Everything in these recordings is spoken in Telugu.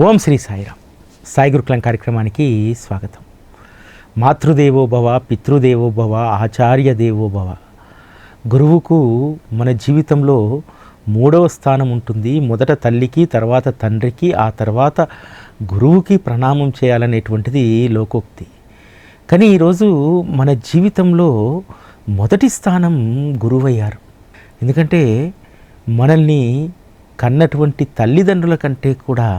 ఓం శ్రీ సాయిరామ్. సాయి గురుకులం కార్యక్రమానికి స్వాగతం. మాతృదేవో భవ, పితృదేవో భవ, ఆచార్య దేవో భవ. గురువుకు మన జీవితంలో 3వ స్థానం ఉంటుంది. మొదట తల్లికి, తర్వాత తండ్రికి, ఆ తర్వాత గురువుకి ప్రణామం చేయాలనేటువంటిది లోకోక్తి. కానీ ఈరోజు మన జీవితంలో మొదటి స్థానం గురువయ్యారు. ఎందుకంటే మనల్ని కన్నటువంటి తల్లిదండ్రుల కంటే కూడా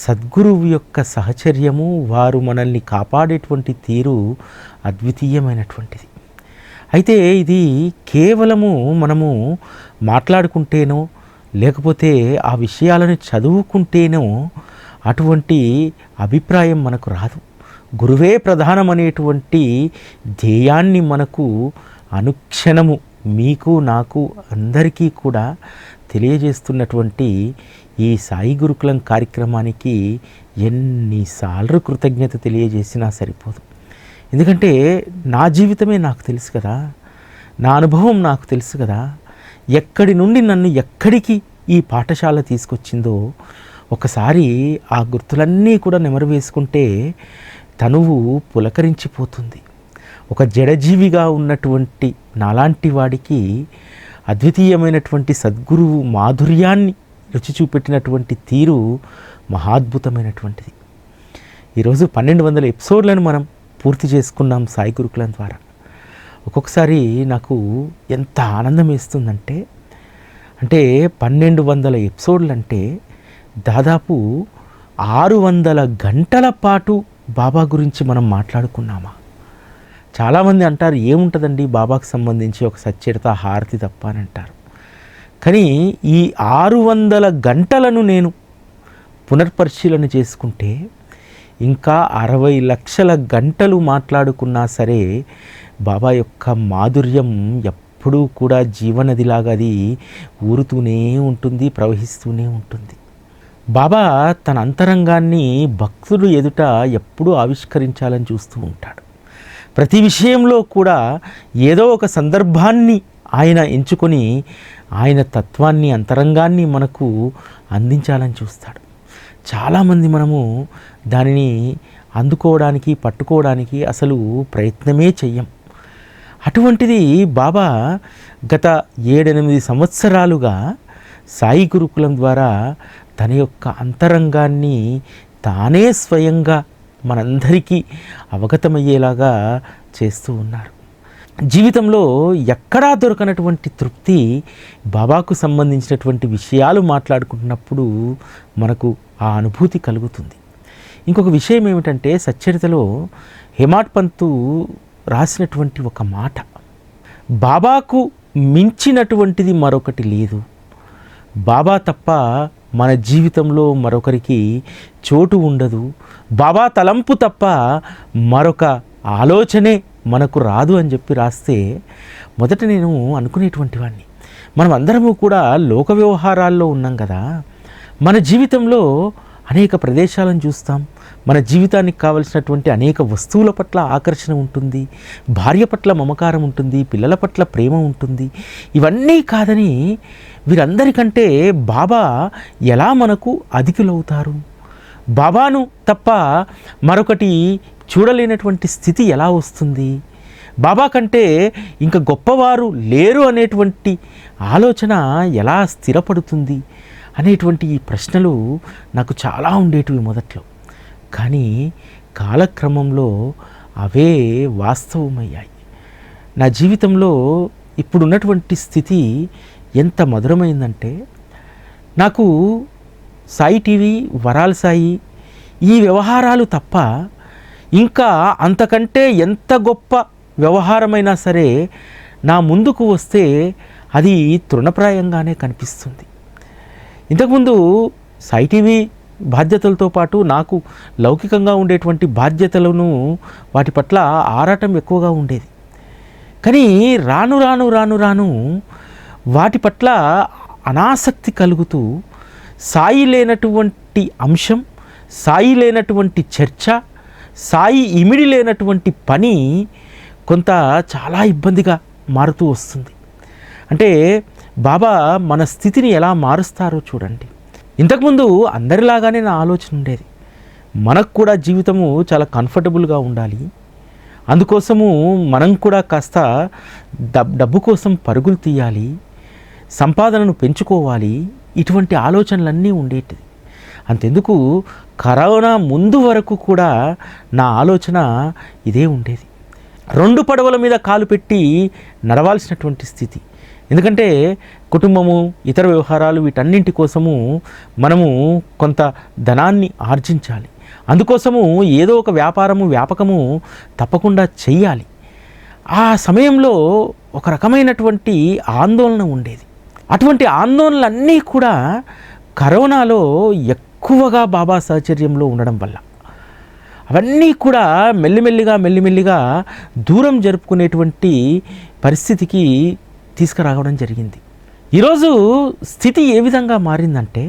సద్గురువు యొక్క సహచర్యము, వారు మనల్ని కాపాడేటువంటి తీరు అద్వితీయమైనటువంటిది. అయితే ఇది కేవలము మనము మాట్లాడుకుంటేనో లేకపోతే ఆ విషయాలను చదువుకుంటేనో అటువంటి అభిప్రాయం మనకు రాదు. గురువే ప్రధానమనేటువంటి ధ్యేయాన్ని మనకు అనుక్షణము మీకు, నాకు, అందరికీ కూడా తెలియజేస్తున్నటువంటి ఈ సాయి గురుకులం కార్యక్రమానికి ఎన్నిసార్లు కృతజ్ఞత తెలియజేసినా సరిపోదు. ఎందుకంటే నా జీవితమే నాకు తెలుసు కదా, నా అనుభవం నాకు తెలుసు కదా. ఎక్కడి నుండి నన్ను ఎక్కడికి ఈ పాఠశాల తీసుకొచ్చిందో ఒకసారి ఆ గుర్తులన్నీ కూడా నెమరు వేసుకుంటే తనువు పులకరించిపోతుంది. ఒక జడజీవిగా ఉన్నటువంటి నాలాంటి వాడికి అద్వితీయమైనటువంటి సద్గురువు మాధుర్యాన్ని రుచి చూపెట్టినటువంటి తీరు మహాద్భుతమైనటువంటిది. ఈరోజు 1200 ఎపిసోడ్లను మనం పూర్తి చేసుకున్నాం సాయి గురుకులం ద్వారా. ఒక్కొక్కసారి నాకు ఎంత ఆనందం వేస్తుందంటే, 1200 ఎపిసోడ్లు అంటే దాదాపు 600 గంటల పాటు బాబా గురించి మనం మాట్లాడుకున్నామా? చాలామంది అంటారు, ఏముంటుందండి బాబాకు సంబంధించి ఒక సచ్చరిత, హారతి తప్ప అని అంటారు. కానీ ఈ 600 గంటలను నేను పునర్పరిశీలన చేసుకుంటే ఇంకా 60 లక్షల గంటలు మాట్లాడుకున్నా సరే బాబా యొక్క మాధుర్యం ఎప్పుడూ కూడా జీవనదిలాగా అది ఊరుతూనే ఉంటుంది, ప్రవహిస్తూనే ఉంటుంది. బాబా తన అంతరంగాన్ని భక్తులు ఎదుట ఎప్పుడూ ఆవిష్కరించాలని చూస్తూ ఉంటాడు. ప్రతి విషయంలో కూడా ఏదో ఒక సందర్భాన్ని ఆయన ఎంచుకొని ఆయన తత్వాన్ని, అంతరంగాన్ని మనకు అందించాలని చూస్తాడు. చాలామంది మనము దానిని అందుకోవడానికి, పట్టుకోవడానికి అసలు ప్రయత్నమే చెయ్యం. అటువంటిది బాబా గత 7-8 సంవత్సరాలుగా సాయి గురుకులం ద్వారా తన యొక్క అంతరంగాన్ని తానే స్వయంగా మనందరికీ అవగతమయ్యేలాగా చేస్తూ ఉన్నారు. జీవితంలో ఎక్కడా దొరకనటువంటి తృప్తి బాబాకు సంబంధించినటువంటి విషయాలు మాట్లాడుకుంటున్నప్పుడు మనకు ఆ అనుభూతి కలుగుతుంది. ఇంకొక విషయం ఏమిటంటే, సచ్చరితలో హేమాడ్ పంతు రాసినటువంటి ఒక మాట, బాబాకు మించినటువంటిది మరొకటి లేదు, బాబా తప్ప మన జీవితంలో మరొకరికి చోటు ఉండదు, బాబా తలంపు తప్ప మరొక ఆలోచనే మనకు రాదు అని చెప్పి రాస్తే, మొదట నేను అనుకునేటువంటి వాడిని, మనం అందరము కూడా లోక వ్యవహారాల్లో ఉన్నాం కదా, మన జీవితంలో అనేక ప్రదేశాలను చూస్తాం, మన జీవితానికి కావలసినటువంటి అనేక వస్తువుల పట్ల ఆకర్షణ ఉంటుంది, భార్య పట్ల మమకారం ఉంటుంది, పిల్లల పట్ల ప్రేమ ఉంటుంది. ఇవన్నీ కాదని వీరందరికంటే బాబా ఎలా మనకు అధికులవుతారు? బాబాను తప్ప మరొకటి చూడలేనటువంటి స్థితి ఎలా వస్తుంది? బాబా కంటే ఇంకా గొప్పవారు లేరు అనేటువంటి ఆలోచన ఎలా స్థిరపడుతుంది అనేటువంటి ఈ ప్రశ్నలు నాకు చాలా ఉండేటివి మొదట్లో. కానీ కాలక్రమంలో అవే వాస్తవమయ్యాయి. నా జీవితంలో ఇప్పుడున్నటువంటి స్థితి ఎంత మధురమైందంటే, నాకు సాయి టీవీ, వరాల సాయి ఈ వ్యవహారాలు తప్ప ఇంకా అంతకంటే ఎంత గొప్ప వ్యవహారమైనా సరే నా ముందుకు వస్తే అది తృణప్రాయంగానే కనిపిస్తుంది. ఇంతకుముందు సాయి టీవీ బాధ్యతలతో పాటు నాకు లౌకికంగా ఉండేటువంటి బాధ్యతలను, వాటి పట్ల ఆరాటం ఎక్కువగా ఉండేది. కానీ రాను రాను రాను రాను వాటి పట్ల అనాసక్తి కలుగుతూ, సాయి లేనటువంటి అంశం, సాయి లేనటువంటి చర్చ, సాయి ఇమిడి లేనటువంటి పని కొంత చాలా ఇబ్బందిగా మారుతూ వస్తుంది. అంటే బాబా మన స్థితిని ఎలా మారుస్తారో చూడండి. ఇంతకుముందు అందరిలాగానే నా ఆలోచన ఉండేది. మనకు కూడా జీవితము చాలా కంఫర్టబుల్గా ఉండాలి, అందుకోసము మనం కూడా కాస్త డబ్బు కోసం పరుగులు తీయాలి, సంపాదనను పెంచుకోవాలి, ఇటువంటి ఆలోచనలన్నీ ఉండేటిది. అంతెందుకు కరోనా ముందు వరకు కూడా నా ఆలోచన ఇదే ఉండేది. 2 పడవల మీద కాలు పెట్టి నడవాల్సినటువంటి స్థితి. ఎందుకంటే కుటుంబము, ఇతర వ్యవహారాలు, వీటన్నింటి కోసము మనము కొంత ధనాన్ని ఆర్జించాలి. అందుకోసము ఏదో ఒక వ్యాపకము తప్పకుండా చెయ్యాలి. ఆ సమయంలో ఒక రకమైనటువంటి ఆందోళన ఉండేది. అటువంటి ఆందోళనలన్నీ కూడా కరోనాలో ఎక్కువగా బాబా సహచర్యంలో ఉండడం వల్ల అవన్నీ కూడా మెల్లిమెల్లిగా దూరం జరుపుకునేటువంటి పరిస్థితికి తీసుకురావడం జరిగింది. ఈరోజు స్థితి ఏ విధంగా మారిందంటే,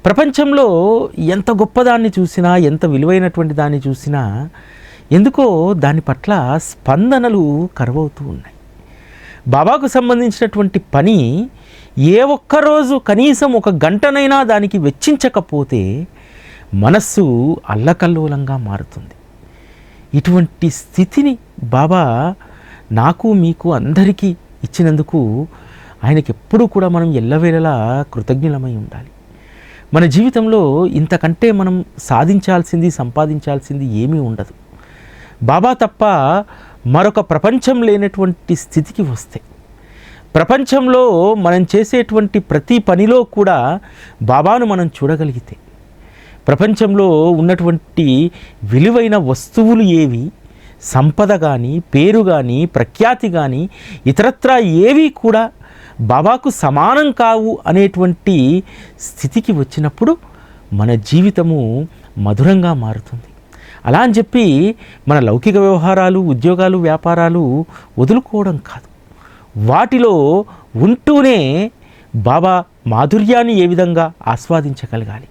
ప్రపంచంలో ఎంత గొప్పదాన్ని చూసినా, ఎంత విలువైనటువంటి దాన్ని చూసినా ఎందుకో దాని పట్ల స్పందనలు కరువవుతూ ఉన్నాయి. బాబాకు సంబంధించినటువంటి పని ఏ ఒక్కరోజు కనీసం 1 గంటనైనా దానికి వెచ్చించకపోతే మనస్సు అల్లకల్లోలంగా మారుతుంది. ఇటువంటి స్థితిని బాబా నాకు, మీకు, అందరికీ ఇచ్చినందుకు ఆయనకి ఎప్పుడూ కూడా మనం ఎల్లవేళలా కృతజ్ఞులమై ఉండాలి. మన జీవితంలో ఇంతకంటే మనం సాధించాల్సింది, సంపాదించాల్సింది ఏమీ ఉండదు. బాబా తప్ప మరొక ప్రపంచం లేనటువంటి స్థితికి వస్తే, ప్రపంచంలో మనం చేసేటువంటి ప్రతి పనిలో కూడా బాబాను మనం చూడగలిగితే, ప్రపంచంలో ఉన్నటువంటి విలువైన వస్తువులు ఏవి, సంపద కానీ, పేరు కానీ, ప్రఖ్యాతి కానీ, ఇతరత్రా ఏవి కూడా బాబాకు సమానం కావు అనేటువంటి స్థితికి వచ్చినప్పుడు మన జీవితము మధురంగా మారుతుంది. అలా అని చెప్పి మన లౌకిక వ్యవహారాలు, ఉద్యోగాలు, వ్యాపారాలు వదులుకోవడం కాదు. వాటిలో ఉంటూనే బాబా మాధుర్యాన్ని ఏ విధంగా ఆస్వాదించగలగాలి.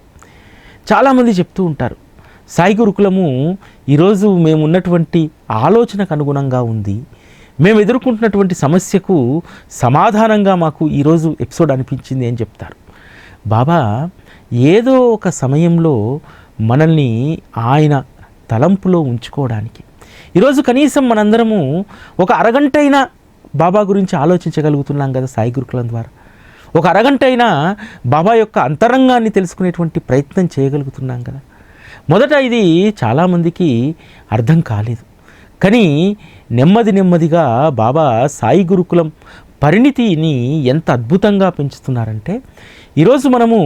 చాలామంది చెప్తూ ఉంటారు, సాయి గురుకులము ఈరోజు మేము ఉన్నటువంటి ఆలోచనకు అనుగుణంగా ఉంది, మేము ఎదుర్కొంటున్నటువంటి సమస్యకు సమాధానంగా మాకు ఈరోజు ఎపిసోడ్ అనిపించింది అని చెప్తారు. బాబా ఏదో ఒక సమయంలో మనల్ని ఆయన తలంపులో ఉంచుకోవడానికి, ఈరోజు కనీసం మనందరము ఒక అరగంట అయినా బాబా గురించి ఆలోచించగలుగుతున్నాం కదా సాయి గురుకులం ద్వారా. ఒక అరగంట అయినా బాబా యొక్క అంతరంగాన్ని తెలుసుకునేటువంటి ప్రయత్నం చేయగలుగుతున్నాం కదా. మొదట ఇది చాలామందికి అర్థం కాలేదు, కానీ నెమ్మదిగా బాబా సాయి గురుకులం పరిణితిని ఎంత అద్భుతంగా పెంచుతున్నారంటే, ఈరోజు మనము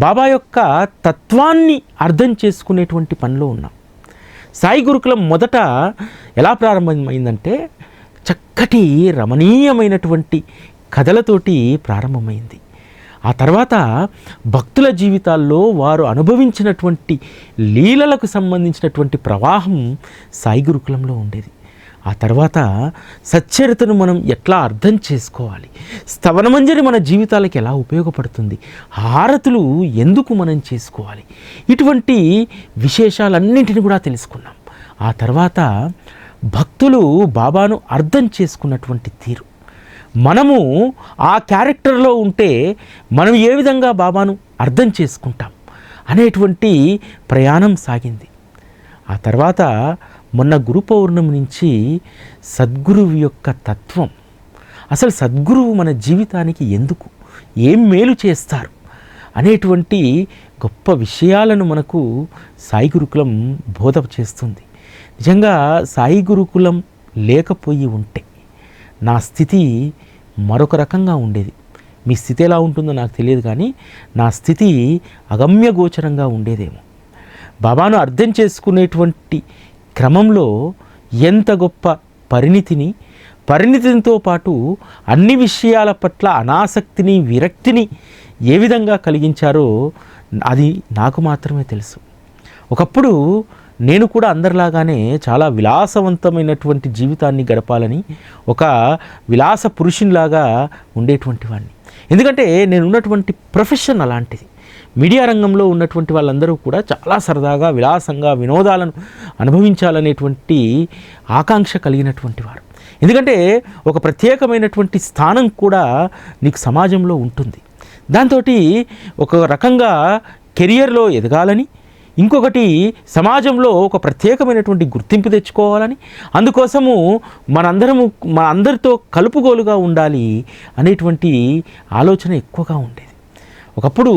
బాబా యొక్క తత్వాన్ని అర్థం చేసుకునేటువంటి పనిలో ఉన్నాం. సాయి గురుకులం మొదట ఎలా ప్రారంభమైందంటే, చక్కటి రమణీయమైనటువంటి కథలతోటి ప్రారంభమైంది. ఆ తర్వాత భక్తుల జీవితాల్లో వారు అనుభవించినటువంటి లీలలకు సంబంధించినటువంటి ప్రవాహం సాయి గురుకులంలో ఉండేది. ఆ తర్వాత సచ్చరితను మనం ఎట్లా అర్థం చేసుకోవాలి, స్తవనమంజరి మన జీవితాలకు ఎలా ఉపయోగపడుతుంది, హారతులు ఎందుకు మనం చేసుకోవాలి, ఇటువంటి విశేషాలన్నింటినీ కూడా తెలుసుకున్నాం. ఆ తర్వాత భక్తులు బాబాను అర్థం చేసుకున్నటువంటి తీరు, మనము ఆ క్యారెక్టర్లో ఉంటే మనం ఏ విధంగా బాబాను అర్థం చేసుకుంటాం అనేటువంటి ప్రయాణం సాగింది. ఆ తర్వాత మొన్న గురు పౌర్ణమి నుంచి సద్గురువు యొక్క తత్వం, అసలు సద్గురువు మన జీవితానికి ఎందుకు, ఏం మేలు చేస్తారు అనేటువంటి గొప్ప విషయాలను మనకు సాయి గురుకులం బోధ చేస్తుంది. నిజంగా సాయి గురుకులం లేకపోయి ఉంటే నా స్థితి మరొక రకంగా ఉండేది. మీ స్థితి ఎలా ఉంటుందో నాకు తెలియదు, కానీ నా స్థితి అగమ్యగోచరంగా ఉండేదేమో. బాబాను అర్థం చేసుకునేటువంటి క్రమంలో ఎంత గొప్ప పరిణితితో పాటు అన్ని విషయాల పట్ల అనాసక్తిని, విరక్తిని ఏ విధంగా కలిగించారో అది నాకు మాత్రమే తెలుసు. ఒకప్పుడు నేను కూడా అందరిలాగానే చాలా విలాసవంతమైనటువంటి జీవితాన్ని గడపాలని, ఒక విలాస పురుషునిలాగా ఉండేటువంటి వాడిని. ఎందుకంటే నేను ఉన్నటువంటి ప్రొఫెషన్ అలాంటిది. మీడియా రంగంలో ఉన్నటువంటి వాళ్ళందరూ కూడా చాలా సరదాగా, విలాసంగా, వినోదాలను అనుభవించాలనేటువంటి ఆకాంక్ష కలిగినటువంటి వారు. ఎందుకంటే ఒక ప్రత్యేకమైనటువంటి స్థానం కూడా నీకు సమాజంలో ఉంటుంది. దాంతోటి ఒక రకంగా కెరియర్లో ఎదగాలని, ఇంకొకటి సమాజంలో ఒక ప్రత్యేకమైనటువంటి గుర్తింపు తెచ్చుకోవాలని, అందుకోసము మన అందరితో కలుపుగోలుగా ఉండాలి అనేటువంటి ఆలోచన ఎక్కువగా ఉండేది. ఒకప్పుడు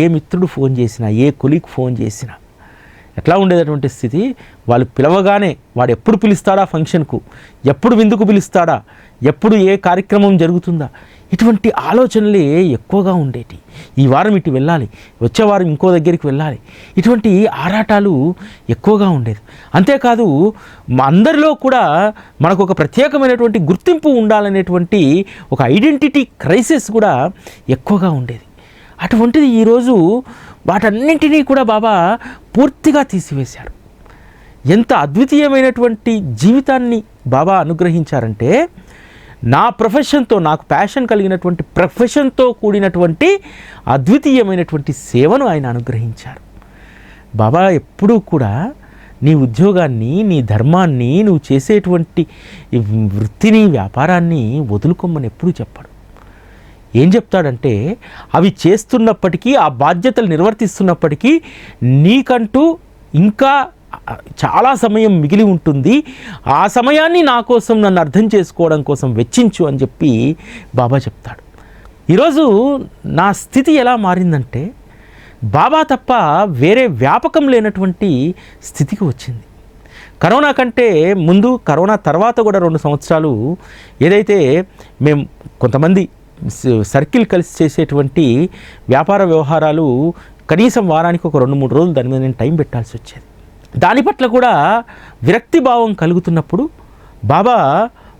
ఏ మిత్రుడు ఫోన్ చేసినా, ఏ కొలీగ్ ఫోన్ చేసినా ఎట్లా ఉండేటటువంటి స్థితి, వాళ్ళు పిలవగానే వాడు ఎప్పుడు పిలుస్తాడా ఫంక్షన్కు, ఎప్పుడు విందుకు పిలుస్తాడా, ఎప్పుడు ఏ కార్యక్రమం జరుగుతుందా, ఇటువంటి ఆలోచనలే ఎక్కువగా ఉండేటి. ఈ వారం ఇటు వెళ్ళాలి, వచ్చే వారం ఇంకో దగ్గరికి వెళ్ళాలి, ఇటువంటి ఆరాటాలు ఎక్కువగా ఉండేది. అంతేకాదు అందరిలో కూడా మనకు ఒక ప్రత్యేకమైనటువంటి గుర్తింపు ఉండాలనేటువంటి ఒక ఐడెంటిటీ క్రైసిస్ కూడా ఎక్కువగా ఉండేది. అటువంటిది ఈరోజు వాటన్నింటినీ కూడా బాబా పూర్తిగా తీసివేశారు. ఎంత అద్వితీయమైనటువంటి జీవితాన్ని బాబా అనుగ్రహించారంటే, నా ప్రొఫెషన్తో, నాకు ప్యాషన్ కలిగినటువంటి ప్రొఫెషన్తో కూడినటువంటి అద్వితీయమైనటువంటి సేవను ఆయన అనుగ్రహించారు. బాబా ఎప్పుడూ కూడా నీ ఉద్యోగాన్ని, నీ ధర్మాన్ని, నువ్వు చేసేటువంటి వృత్తిని, వ్యాపారాన్ని వదులుకోమని ఎప్పుడూ చెప్పాడు. ఏం చెప్తాడంటే, అవి చేస్తున్నప్పటికీ, ఆ బాధ్యతలు నిర్వర్తిస్తున్నప్పటికీ నీకంటూ ఇంకా చాలా సమయం మిగిలి ఉంటుంది, ఆ సమయాన్ని నా కోసం, నన్ను అర్థం చేసుకోవడం కోసం వెచ్చించు అని చెప్పి బాబా చెప్తాడు. ఈరోజు నా స్థితి ఎలా మారిందంటే, బాబా తప్ప వేరే వ్యాపకం లేనటువంటి స్థితికి వచ్చింది. కరోనా కంటే ముందు, కరోనా తర్వాత కూడా 2 సంవత్సరాలు ఏదైతే మేము కొంతమంది సర్కిల్ కలిసి చేసేటువంటి వ్యాపార వ్యవహారాలు కనీసం వారానికి ఒక 2-3 రోజులు దాని మీద నేను టైం పెట్టాల్సి వచ్చేది. దాని పట్ల కూడా విరక్తి భావం కలుగుతున్నప్పుడు బాబా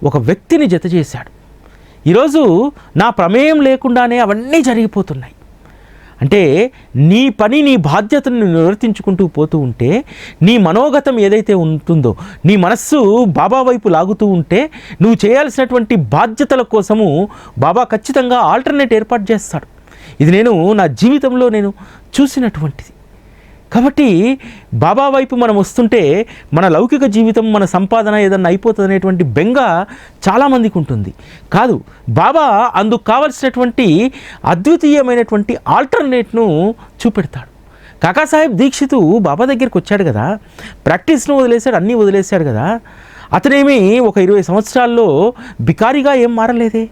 ఒక వ్యక్తిని జత చేశాడు. ఈరోజు నా ప్రమేయం లేకుండానే అవన్నీ జరిగిపోతున్నాయి. అంటే నీ పని, నీ బాధ్యతను నిర్వర్తించుకుంటూ పోతూ ఉంటే, నీ మనోగతం ఏదైతే ఉంటుందో, నీ మనస్సు బాబా వైపు లాగుతూ ఉంటే, నువ్వు చేయాల్సినటువంటి బాధ్యతల కోసము బాబా ఖచ్చితంగా ఆల్టర్నేట్ ఏర్పాటు చేస్తాడు. ఇది నేను నా జీవితంలో నేను చూసినటువంటిది. కాబట్టి బాబా వైపు మనం వస్తుంటే మన లౌకిక జీవితం, మన సంపాదన ఏదన్నా అయిపోతుంది అనేటువంటి బెంగ చాలామందికి ఉంటుంది. కాదు, బాబా అందుకు కావలసినటువంటి అద్వితీయమైనటువంటి ఆల్టర్నేట్ను చూపెడతాడు. కాకాసాహెబ్ దీక్షితు బాబా దగ్గరికి వచ్చాడు కదా, ప్రాక్టీస్ను వదిలేశాడు, అన్నీ వదిలేశాడు కదా. అతనేమి ఒక 20 సంవత్సరాల్లో బికారిగా ఏం మారలేదే.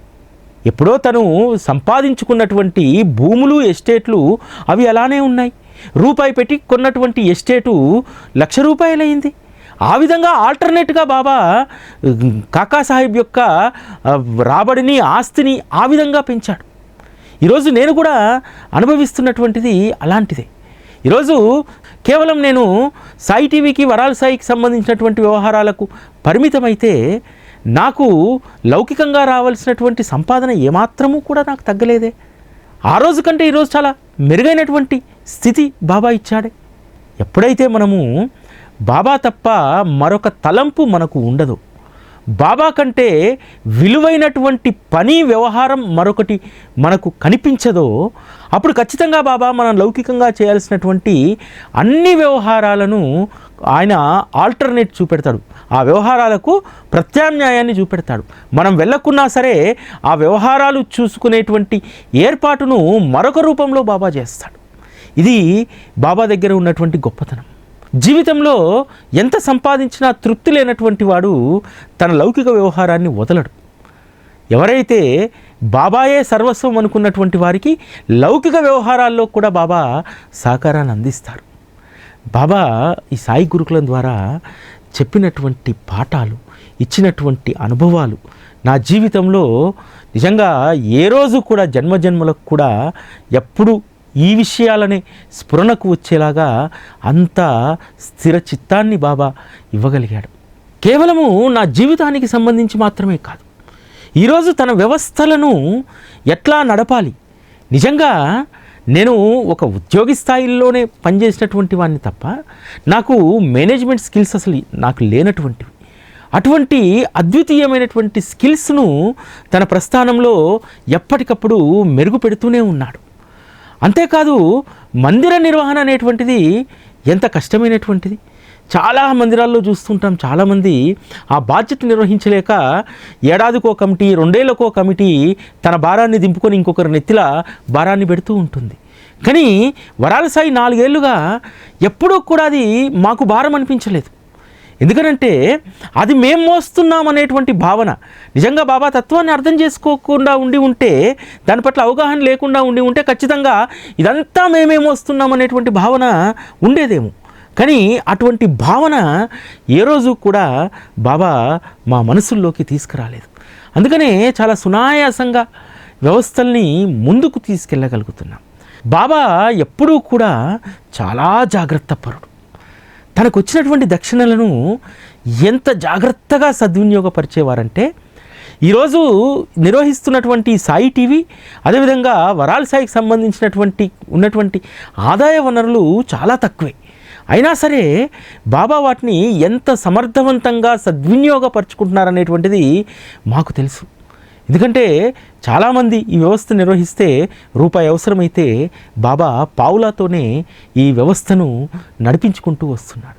ఎప్పుడో తను సంపాదించుకున్నటువంటి భూములు, ఎస్టేట్లు అవి అలానే ఉన్నాయి. రూపాయి పెట్టి కొన్నటువంటి ఎస్టేటు ₹1,00,000 అయింది. ఆ విధంగా ఆల్టర్నేట్గా బాబా కాకాసాహెబ్ యొక్క రాబడిని, ఆస్తిని ఆ విధంగా పెంచాడు. ఈరోజు నేను కూడా అనుభవిస్తున్నటువంటిది అలాంటిదే. ఈరోజు కేవలం నేను సాయి టీవీకి, వరాల సాయికి సంబంధించినటువంటి వ్యవహారాలకు పరిమితమైతే నాకు లౌకికంగా రావాల్సినటువంటి సంపాదన ఏమాత్రము కూడా నాకు తగ్గలేదే. ఆ రోజు కంటే ఈరోజు చాలా మెరుగైనటువంటి స్థితి బాబా ఇచ్చాడే. ఎప్పుడైతే మనము బాబా తప్ప మరొక తలంపు మనకు ఉండదు, బాబా కంటే విలువైనటువంటి పని, వ్యవహారం మరొకటి మనకు కనిపించదో, అప్పుడు ఖచ్చితంగా బాబా మనం లౌకికంగా చేయాల్సినటువంటి అన్ని వ్యవహారాలను ఆయన ఆల్టర్నేట్ చూపెడతాడు. ఆ వ్యవహారాలకు ప్రత్యామ్నాయాన్ని చూపెడతాడు. మనం వెళ్ళకున్నా సరే ఆ వ్యవహారాలు చూసుకునేటువంటి ఏర్పాటును మరొక రూపంలో బాబా చేస్తాడు. ఇది బాబా దగ్గర ఉన్నటువంటి గొప్పతనం. జీవితంలో ఎంత సంపాదించినా తృప్తి లేనటువంటి వాడు తన లౌకిక వ్యవహారాన్ని వదలడు. ఎవరైతే బాబాయే సర్వస్వం అనుకున్నటువంటి వారికి లౌకిక వ్యవహారాల్లో కూడా బాబా సహకారాన్ని అందిస్తారు. బాబా ఈ సాయి గురుకులం ద్వారా చెప్పినటువంటి పాఠాలు, ఇచ్చినటువంటి అనుభవాలు నా జీవితంలో నిజంగా ఏ రోజు కూడా జన్మజన్మలకు కూడా ఎప్పుడు ఈ విషయాలనే స్ఫురణకు వచ్చేలాగా అంత స్థిర చిత్తాన్ని బాబా ఇవ్వగలిగాడు. కేవలము నా జీవితానికి సంబంధించి మాత్రమే కాదు, ఈరోజు తన వ్యవస్థలను ఎట్లా నడపాలి. నిజంగా నేను ఒక ఉద్యోగి స్థాయిలోనే పనిచేసినటువంటి వాడిని తప్ప నాకు మేనేజ్మెంట్ స్కిల్స్ అసలు నాకు లేనటువంటివి. అటువంటి అద్వితీయమైనటువంటి స్కిల్స్ను తన ప్రస్థానంలో ఎప్పటికప్పుడు మెరుగుపెడుతూనే ఉన్నాడు. అంతేకాదు మందిర నిర్వహణ అనేటువంటిది ఎంత కష్టమైనటువంటిది. చాలా మందిరాల్లో చూస్తుంటాం, చాలామంది ఆ బాధ్యత నిర్వహించలేక ఏడాదికో కమిటీ, 2 ఏళ్లకో కమిటీ తన భారాన్ని దింపుకొని ఇంకొకరి నెత్తిల భారాన్ని పెడుతూ ఉంటుంది. కానీ వరాల సాయి 4 ఏళ్లుగా ఎప్పుడూ కూడా అది మాకు భారం అనిపించలేదు. ఎందుకనంటే అది మేము మోస్తున్నాం అనేటువంటి భావన. నిజంగా బాబా తత్వాన్ని అర్థం చేసుకోకుండా ఉండి ఉంటే, దాని పట్ల అవగాహన లేకుండా ఉండి ఉంటే ఖచ్చితంగా ఇదంతా మేమే మోస్తున్నాం అనేటువంటి భావన ఉండేదేమో. కానీ అటువంటి భావన ఏ రోజు కూడా బాబా మా మనసుల్లోకి తీసుకురాలేదు. అందుకనే చాలా సునాయాసంగా వ్యవస్థల్ని ముందుకు తీసుకెళ్ళగలుగుతున్నాం. బాబా ఎప్పుడూ కూడా చాలా జాగ్రత్త పరుడు. తనకు వచ్చినటువంటి దక్షిణలను ఎంత జాగ్రత్తగా సద్వినియోగపరిచేవారంటే, ఈరోజు నిర్వహిస్తున్నటువంటి సాయి టీవీ, అదేవిధంగా వరాల సాయికి ఉన్నటువంటి ఆదాయ వనరులు చాలా తక్కువే. అయినా సరే బాబా వాటిని ఎంత సమర్థవంతంగా సద్వినియోగపరుచుకుంటున్నారనేటువంటిది మాకు తెలుసు. ఎందుకంటే చాలామంది ఈ వ్యవస్థ నిర్వహిస్తే రూపాయి అవసరమైతే బాబా పావులాతోనే ఈ వ్యవస్థను నడిపించుకుంటూ వస్తున్నాడు.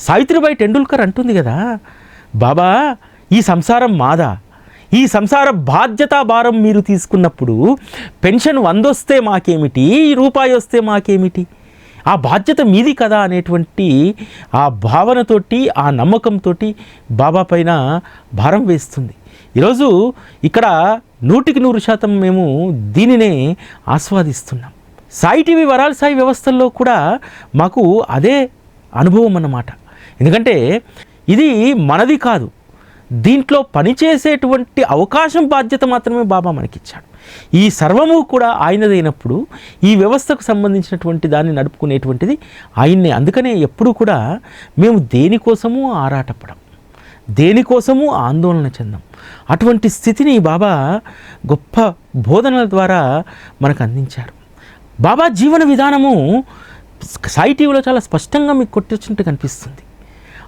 సావిత్రిబాయి టెండూల్కర్ అంటుంది కదా, బాబా ఈ సంసారం మాదా, ఈ సంసార బాధ్యతా భారం మీరు తీసుకున్నప్పుడు పెన్షన్ 100 వస్తే మాకేమిటి, రూపాయి వస్తే మాకేమిటి, ఆ బాధ్యత మీది కదా అనేటువంటి ఆ భావనతోటి, ఆ నమ్మకంతో బాబా పైన భారం వేస్తుంది. ఈరోజు ఇక్కడ 100% మేము దీనినే ఆస్వాదిస్తున్నాం. సాయి టీవీ వరాల సాయి వ్యవస్థల్లో కూడా మాకు అదే అనుభవం అన్నమాట. ఎందుకంటే ఇది మనది కాదు, దీంట్లో పనిచేసేటువంటి అవకాశం, బాధ్యత మాత్రమే బాబా మనకిచ్చాడు. ఈ సర్వము కూడా ఆయనదైనప్పుడు ఈ వ్యవస్థకు సంబంధించినటువంటి దాన్ని నడుపుకునేటువంటిది ఆయన్నే. అందుకనే ఎప్పుడు కూడా మేము దేనికోసము ఆరాటపడం, దేనికోసము ఆందోళన చెందాం. అటువంటి స్థితిని బాబా గొప్ప బోధనల ద్వారా మనకు అందించారు. బాబా జీవన విధానము సాయి టీవీలో చాలా స్పష్టంగా మీకు కొట్టొచ్చినట్టు కనిపిస్తుంది.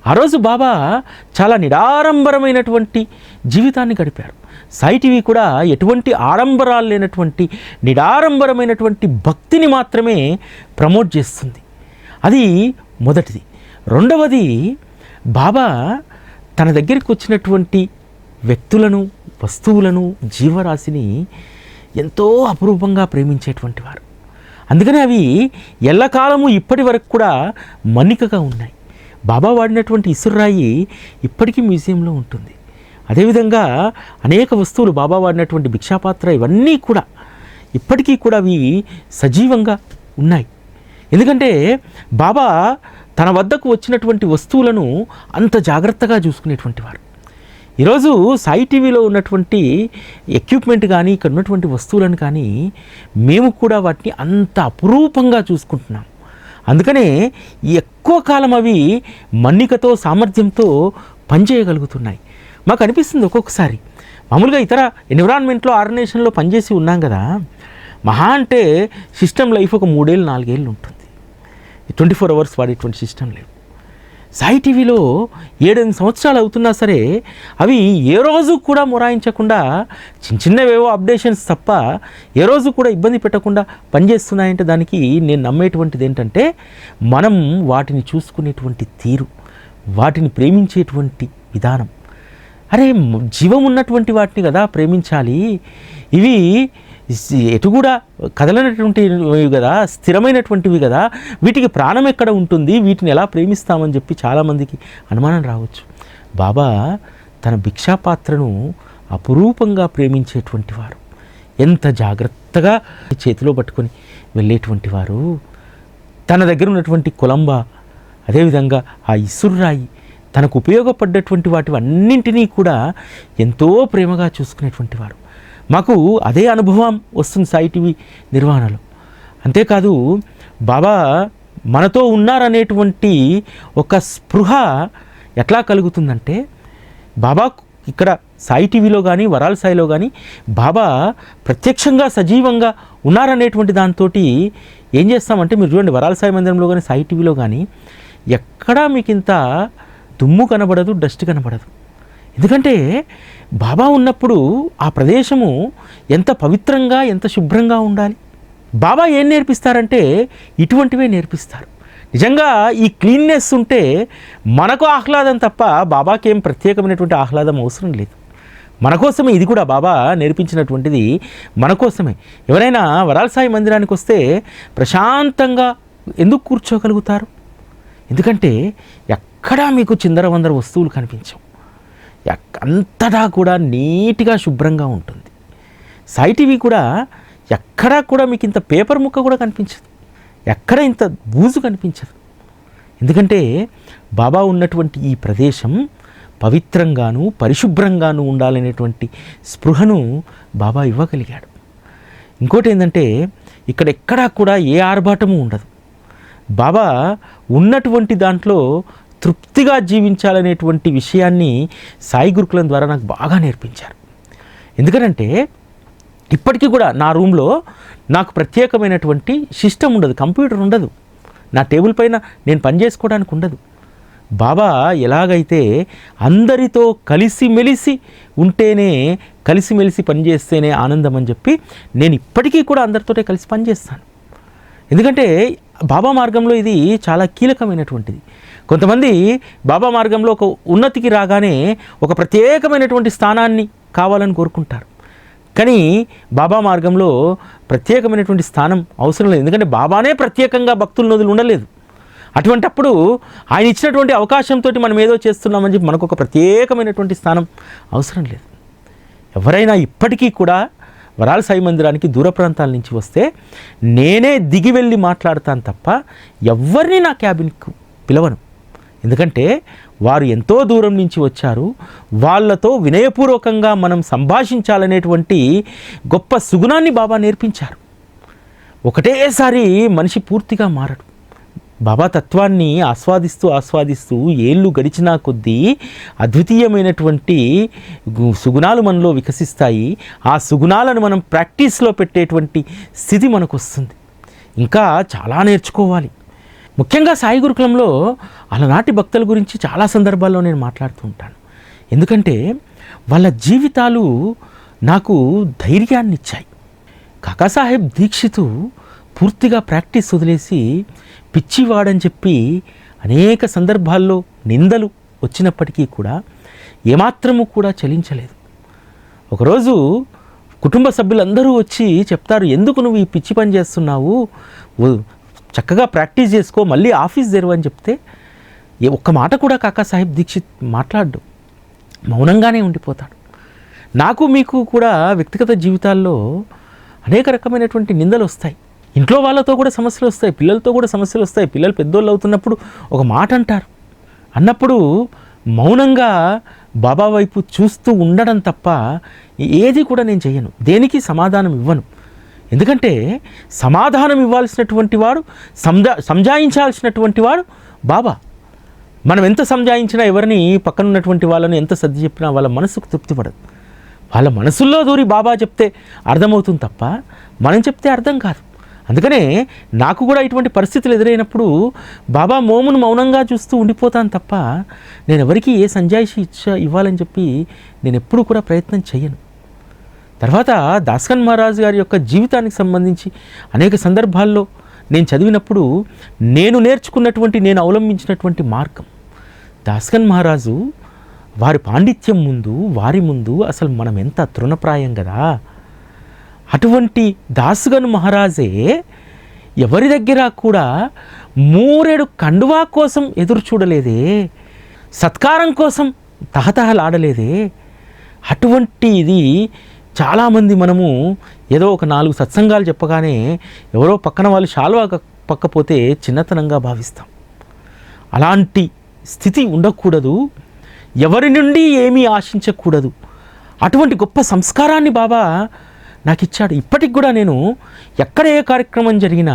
ఆ రోజు బాబా చాలా నిడారంబరమైనటువంటి జీవితాన్ని గడిపారు. సాయి టీవీ కూడా ఎటువంటి ఆడంబరాలు లేనటువంటి నిడారంబరమైనటువంటి భక్తిని మాత్రమే ప్రమోట్ చేస్తుంది. అది మొదటిది. రెండవది, బాబా తన దగ్గరికి వచ్చినటువంటి వ్యక్తులను, వస్తువులను, జీవరాశిని ఎంతో అపురూపంగా ప్రేమించేటువంటి వారు. అందుకనే అవి ఎల్లకాలము ఇప్పటి వరకు కూడా మన్నికగా ఉన్నాయి. బాబా వాడినటువంటి ఇసురాయి ఇప్పటికీ మ్యూజియంలో ఉంటుంది. అదేవిధంగా అనేక వస్తువులు, బాబా వాడినటువంటి భిక్షాపాత్ర, ఇవన్నీ కూడా ఇప్పటికీ కూడా అవి సజీవంగా ఉన్నాయి. ఎందుకంటే బాబా తన వద్దకు వచ్చినటువంటి వస్తువులను అంత జాగ్రత్తగా చూసుకునేటువంటి వారు. ఈరోజు సాయి టీవీలో ఉన్నటువంటి ఎక్విప్మెంట్ కానీ, ఇక్కడ ఉన్నటువంటి వస్తువులను కానీ మేము కూడా వాటిని అంత అపురూపంగా చూసుకుంటున్నాం. అందుకనే ఎక్కువ కాలం అవి మన్నికతో, సామర్థ్యంతో పనిచేయగలుగుతున్నాయి. మాకు అనిపిస్తుంది ఒక్కొక్కసారి, మామూలుగా ఇతర ఎన్విరాన్మెంట్లో, ఆర్గనైజేషన్లో పనిచేసి ఉన్నాం కదా, మహా అంటే సిస్టమ్ లైఫ్ ఒక 3 ఏళ్ళు 4 ఏళ్ళు ఉంటుంది. 24 అవర్స్ వాడేటువంటి సిస్టమ్ లేదు. సాయి టీవీలో 7-8 సంవత్సరాలు అవుతున్నా సరే అవి ఏ రోజు కూడా మొరాయించకుండా, చిన్నవేవో అప్డేషన్స్ తప్ప ఏ రోజు కూడా ఇబ్బంది పెట్టకుండా పనిచేస్తున్నాయంటే దానికి నేను నమ్మేటువంటిది ఏంటంటే, మనం వాటిని చూసుకునేటువంటి తీరు, వాటిని ప్రేమించేటువంటి విధానం. అరే, జీవం ఉన్నటువంటి వాటిని కదా ప్రేమించాలి. ఇవి ఎటు కూడా కదలనటువంటివి కదా, స్థిరమైనటువంటివి కదా, వీటికి ప్రాణం ఎక్కడ ఉంటుంది, వీటిని ఎలా ప్రేమిస్తామని చెప్పి చాలామందికి అనుమానం రావచ్చు. బాబా తన భిక్షాపాత్రను అపురూపంగా ప్రేమించేటువంటి వారు. ఎంత జాగ్రత్తగా చేతిలో పట్టుకొని వెళ్ళేటువంటి వారు. తన దగ్గర ఉన్నటువంటి కొలంబ, అదేవిధంగా ఆ ఇసుర్రాయి, తనకు ఉపయోగపడ్డటువంటి వాటి అన్నింటినీ కూడా ఎంతో ప్రేమగా చూసుకునేటువంటి వారు. మాకు అదే అనుభవం వస్తుంది సాయి టీవీ నిర్వహణలో. అంతేకాదు, బాబా మనతో ఉన్నారనేటువంటి ఒక స్పృహ ఎట్లా కలుగుతుందంటే, బాబా ఇక్కడ సాయి టీవీలో కానీ, వరాల సాయిలో కానీ బాబా ప్రత్యక్షంగా సజీవంగా ఉన్నారనేటువంటి దాంతో ఏం చేస్తామంటే, మీరు చూడండి, వరాల సాయి మందిరంలో కానీ, సాయి టీవీలో కానీ ఎక్కడా మీకు ఇంత దుమ్ము కనబడదు, డస్ట్ కనబడదు. ఎందుకంటే బాబా ఉన్నప్పుడు ఆ ప్రదేశము ఎంత పవిత్రంగా, ఎంత శుభ్రంగా ఉండాలి. బాబా ఏం నేర్పిస్తారంటే ఇటువంటివే నేర్పిస్తారు. నిజంగా ఈ క్లీన్నెస్ ఉంటే మనకు ఆహ్లాదం తప్ప బాబాకి ఏం ప్రత్యేకమైనటువంటి ఆహ్లాదం అవసరం లేదు. మన కోసమే ఇది కూడా బాబా నేర్పించినటువంటిది, మన కోసమే. ఎవరైనా వరాల సాయి మందిరానికి వస్తే ప్రశాంతంగా ఎందుకు కూర్చోగలుగుతారు? ఎందుకంటే ఎక్కడా మీకు చిందరవందర వస్తువులు కనిపించవు, అంతటా కూడా నీట్గా శుభ్రంగా ఉంటుంది. సాయి టీవీ కూడా ఎక్కడా కూడా మీకు ఇంత పేపర్ ముక్క కూడా కనిపించదు, ఎక్కడ ఇంత బూజు కనిపించదు. ఎందుకంటే బాబా ఉన్నటువంటి ఈ ప్రదేశం పవిత్రంగాను పరిశుభ్రంగాను ఉండాలనేటువంటి స్పృహను బాబా ఇవ్వగలిగాడు. ఇంకోటి ఏంటంటే ఇక్కడ ఎక్కడా కూడా ఏ ఆర్భాటము ఉండదు. బాబా ఉన్నటువంటి దాంట్లో తృప్తిగా జీవించాలనేటువంటి విషయాన్ని సాయి గురుకులం ద్వారా నాకు బాగా నేర్పించారు. ఎందుకంటే ఇప్పటికీ కూడా నా రూమ్లో నాకు ప్రత్యేకమైనటువంటి సిస్టమ్ ఉండదు, కంప్యూటర్ ఉండదు, నా టేబుల్ పైన నేను పని చేసుకోవడానికి ఉండదు. బాబా ఎలాగైతే అందరితో కలిసిమెలిసి ఉంటేనే, కలిసిమెలిసి పనిచేస్తేనే ఆనందం అని చెప్పి నేను ఇప్పటికీ కూడా అందరితోటే కలిసి పనిచేస్తాను. ఎందుకంటే బాబా మార్గంలో ఇది చాలా కీలకమైనటువంటిది. కొంతమంది బాబా మార్గంలో ఒక ఉన్నతికి రాగానే ఒక ప్రత్యేకమైనటువంటి స్థానాన్ని కావాలని కోరుకుంటారు. కానీ బాబా మార్గంలో ప్రత్యేకమైనటువంటి స్థానం అవసరం లేదు. ఎందుకంటే బాబానే ప్రత్యేకంగా భక్తుల నదులు ఉండలేదు. అటువంటప్పుడు ఆయన ఇచ్చినటువంటి అవకాశంతో మనం ఏదో చేస్తున్నామని చెప్పి మనకు ఒక ప్రత్యేకమైనటువంటి స్థానం అవసరం లేదు. ఎవరైనా ఇప్పటికీ కూడా వరాల సాయి మందిరానికి దూర ప్రాంతాల నుంచి వస్తే నేనే దిగి వెళ్ళి మాట్లాడతాను తప్ప ఎవరిని నా క్యాబిన్కు పిలవను. ఎందుకంటే వారు ఎంతో దూరం నుంచి వచ్చారు, వాళ్ళతో వినయపూర్వకంగా మనం సంభాషించాలనేటువంటి గొప్ప సుగుణాన్ని బాబా నేర్పించారు. ఒకటేసారి మనిషి పూర్తిగా మారడు. బాబా తత్వాన్ని ఆస్వాదిస్తూ ఏళ్ళు గడిచినా కొద్దీ అద్వితీయమైనటువంటి సుగుణాలు మనలో వికసిస్తాయి. ఆ సుగుణాలను మనం ప్రాక్టీస్లో పెట్టేటువంటి స్థితి మనకు వస్తుంది. ఇంకా చాలా నేర్చుకోవాలి. ముఖ్యంగా సాయి గురుకులంలో అలనాటి భక్తుల గురించి చాలా సందర్భాల్లో నేను మాట్లాడుతూ ఉంటాను. ఎందుకంటే వాళ్ళ జీవితాలు నాకు ధైర్యాన్ని ఇచ్చాయి. కాకాసాహెబ్ దీక్షితు పూర్తిగా ప్రాక్టీస్ వదిలేసి పిచ్చివాడని చెప్పి అనేక సందర్భాల్లో నిందలు వచ్చినప్పటికీ కూడా ఏమాత్రము కూడా చలించలేదు. ఒకరోజు కుటుంబ సభ్యులందరూ వచ్చి చెప్తారు, ఎందుకు నువ్వు ఈ పిచ్చి పని చేస్తున్నావు, చక్కగా ప్రాక్టీస్ చేసుకో, మళ్ళీ ఆఫీస్ తెరువు అని చెప్తే ఒక్క మాట కూడా కాకాసాహెబ్ దీక్షిత్ మాట్లాడు, మౌనంగానే ఉండిపోతాడు. నాకు మీకు కూడా వ్యక్తిగత జీవితాల్లో అనేక రకమైనటువంటి నిందలు వస్తాయి. ఇంట్లో వాళ్ళతో కూడా సమస్యలు వస్తాయి, పిల్లలతో కూడా సమస్యలు వస్తాయి. పిల్లలు పెద్దోళ్ళు అవుతున్నప్పుడు ఒక మాట అంటారు, అన్నప్పుడు మౌనంగా బాబా వైపు చూస్తూ ఉండడం తప్ప ఏది కూడా నేను చేయను, దేనికి సమాధానం ఇవ్వను. ఎందుకంటే సమాధానం ఇవ్వాల్సినటువంటి వాడు, సంజాయించాల్సినటువంటి వాడు బాబా. మనం ఎంత సంజాయించినా, ఎవరిని పక్కన ఉన్నటువంటి వాళ్ళని ఎంత సర్ది చెప్పినా వాళ్ళ మనసుకు తృప్తి పడదు. వాళ్ళ మనసుల్లో దూరి బాబా చెప్తే అర్థమవుతుంది తప్ప మనం చెప్తే అర్థం కాదు. అందుకనే నాకు కూడా ఇటువంటి పరిస్థితులు ఎదురైనప్పుడు బాబా మోమును మౌనంగా చూస్తూ ఉండిపోతాను తప్ప నేను ఎవరికి ఏ సంజాయిషి ఇవ్వాలని చెప్పి నేను ఎప్పుడూ కూడా ప్రయత్నం చేయను. తర్వాత దాస్కన్ మహారాజ్ గారి యొక్క జీవితానికి సంబంధించి అనేక సందర్భాల్లో నేను చదివినప్పుడు నేను నేర్చుకున్నటువంటి, నేను అవలంబించినటువంటి మార్గం, దాస్కన్ మహారాజు వారి పాండిత్యం ముందు, వారి ముందు అసలు మనం ఎంత తృణప్రాయం కదా. అటువంటి దాస్గన్ మహారాజే ఎవరి దగ్గర కూడా మూరెడు కండువా కోసం ఎదురు చూడలేదే, సత్కారం కోసం తహతహలాడలేదే. అటువంటిది చాలామంది మనము ఏదో ఒక 4 సత్సంగాలు చెప్పగానే ఎవరో పక్కన వాళ్ళు శాలువా పక్కపోతే చిన్నతనంగా భావిస్తాం. అలాంటి స్థితి ఉండకూడదు, ఎవరి నుండి ఏమీ ఆశించకూడదు. అటువంటి గొప్ప సంస్కారాన్ని బాబా నాకు ఇచ్చాడు. ఇప్పటికి కూడా నేను ఎక్కడ ఏ కార్యక్రమం జరిగినా,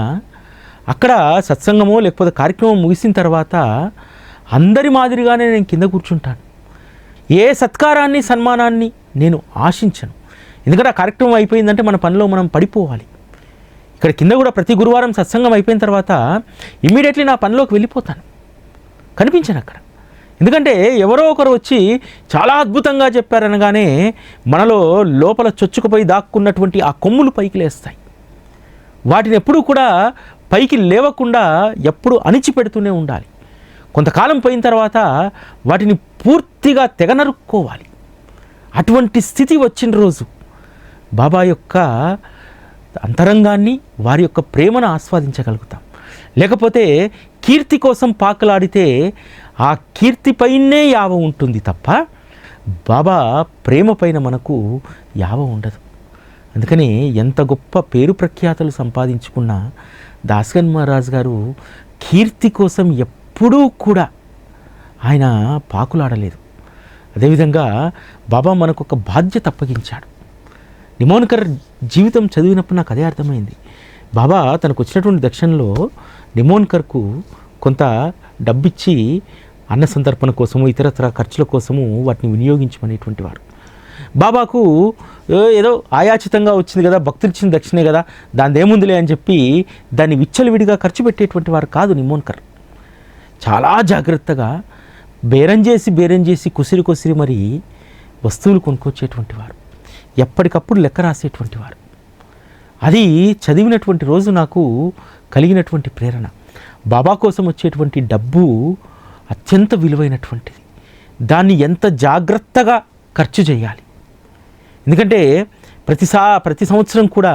అక్కడ సత్సంగమో లేకపోతే కార్యక్రమం ముగిసిన తర్వాత అందరి మాదిరిగానే నేను కింద కూర్చుంటాను. ఏ సత్కారాన్ని, సన్మానాన్ని నేను ఆశించను. ఎందుకంటే ఆ కార్యక్రమం అయిపోయిందంటే మన పనిలో మనం పడిపోవాలి. ఇక్కడ కింద కూడా ప్రతి గురువారం సత్సంగం అయిపోయిన తర్వాత ఇమ్మీడియట్లీ నా పనిలోకి వెళ్ళిపోతాను, కనిపించను అక్కడ. ఎందుకంటే ఎవరో ఒకరు వచ్చి చాలా అద్భుతంగా చెప్పారనగానే మనలో లోపల చొచ్చుకుపోయి దాక్కున్నటువంటి ఆ కొమ్ములు పైకి లేస్తాయి. వాటిని ఎప్పుడూ కూడా పైకి లేవకుండా ఎప్పుడు అణిచిపెడుతూనే ఉండాలి. కొంతకాలం పోయిన తర్వాత వాటిని పూర్తిగా తెగనరుక్కోవాలి. అటువంటి స్థితి వచ్చిన రోజు బాబా యొక్క అంతరంగాన్ని, వారి యొక్క ప్రేమను ఆస్వాదించగలుగుతాం. లేకపోతే కీర్తి కోసం పాకలాడితే ఆ కీర్తిపైనే యావ ఉంటుంది తప్ప బాబా ప్రేమ పైన మనకు యావ ఉండదు. అందుకని ఎంత గొప్ప పేరు ప్రఖ్యాతలు సంపాదించుకున్న దాస్గన్ మహారాజ్ గారు కీర్తి కోసం ఎప్పుడూ కూడా ఆయన పాకులాడలేదు. అదేవిధంగా బాబా మనకు ఒక బాధ్యత అప్పగించాడు. నిమోన్కర్ జీవితం చదివినప్పుడు నాకు అదే అర్థమైంది. బాబా తనకు వచ్చినటువంటి దక్షిణలో నిమోన్కర్కు కొంత డబ్బిచ్చి అన్న సంతర్పణ కోసము, ఇతరత్ర ఖర్చుల కోసము వాటిని వినియోగించమనేటువంటి వారు. బాబాకు ఏదో ఆయాచితంగా వచ్చింది కదా, భక్తులు ఇచ్చిన దక్షిణే కదా, దాని ఏముందిలే అని చెప్పి దాన్ని విచ్చలవిడిగా ఖర్చు పెట్టేటువంటి వారు కాదు నిమోన్కర్. చాలా జాగ్రత్తగా బేరం చేసి కుసిరి మరి వస్తువులు కొనుక్కొచ్చేటువంటి వారు, ఎప్పటికప్పుడు లెక్క రాసేటువంటి వారు. అది చదివినటువంటి రోజు నాకు కలిగినటువంటి ప్రేరణ. బాబా కోసం వచ్చేటువంటి డబ్బు అత్యంత విలువైనటువంటిది. దాన్ని ఎంత జాగ్రత్తగా ఖర్చు చేయాలి. ఎందుకంటే ప్రతి సంవత్సరం కూడా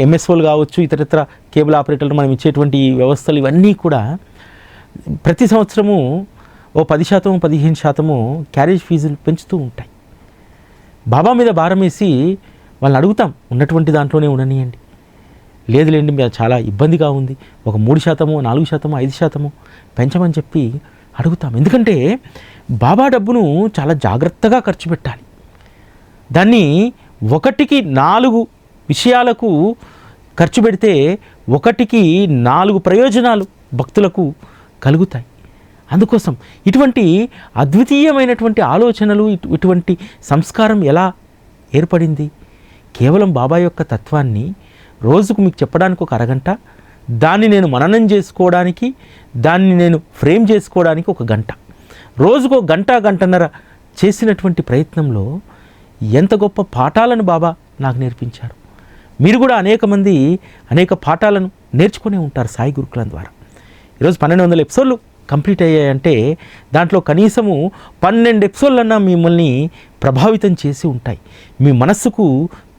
ఎంఎస్ఓలు కావచ్చు, ఇతరత్ర కేబుల్ ఆపరేటర్లు మనం ఇచ్చేటువంటి వ్యవస్థలు ఇవన్నీ కూడా ప్రతి సంవత్సరము 10%, 15% క్యారేజ్ ఫీజులు పెంచుతూ ఉంటాయి. బాబా మీద భారం వేసి వాళ్ళని అడుగుతాం, ఉన్నటువంటి దాంట్లోనే ఉండనియండి, లేదులేండి మీరు చాలా ఇబ్బందిగా ఉంది, ఒక 3%, 4%, 5% పెంచమని చెప్పి అడుగుతాం. ఎందుకంటే బాబా డబ్బును చాలా జాగ్రత్తగా ఖర్చు పెట్టాలి. దాన్ని 1కి 4 విషయాలకు ఖర్చు పెడితే 1కి 4 ప్రయోజనాలు భక్తులకు కలుగుతాయి. అందుకోసం ఇటువంటి అద్వితీయమైనటువంటి ఆలోచనలు, ఇటువంటి సంస్కారం ఎలా ఏర్పడింది? కేవలం బాబా యొక్క తత్వాన్ని రోజుకు మీకు చెప్పడానికి ఒక అరగంట, దాన్ని నేను మననం చేసుకోవడానికి, దాన్ని నేను ఫ్రేమ్ చేసుకోవడానికి 1 గంట, రోజుకు 1 గంట, గంటన్నర చేసినటువంటి ప్రయత్నంలో ఎంత గొప్ప పాఠాలను బాబా నాకు నేర్పించారు. మీరు కూడా అనేక పాఠాలను నేర్చుకునే ఉంటారు సాయి గురుకులం ద్వారా. ఈరోజు 1200 ఎపిసోడ్లు కంప్లీట్ అయ్యాయంటే దాంట్లో కనీసము 12 ఎపిసోడ్లన్నా మిమ్మల్ని ప్రభావితం చేసి ఉంటాయి, మీ మనస్సుకు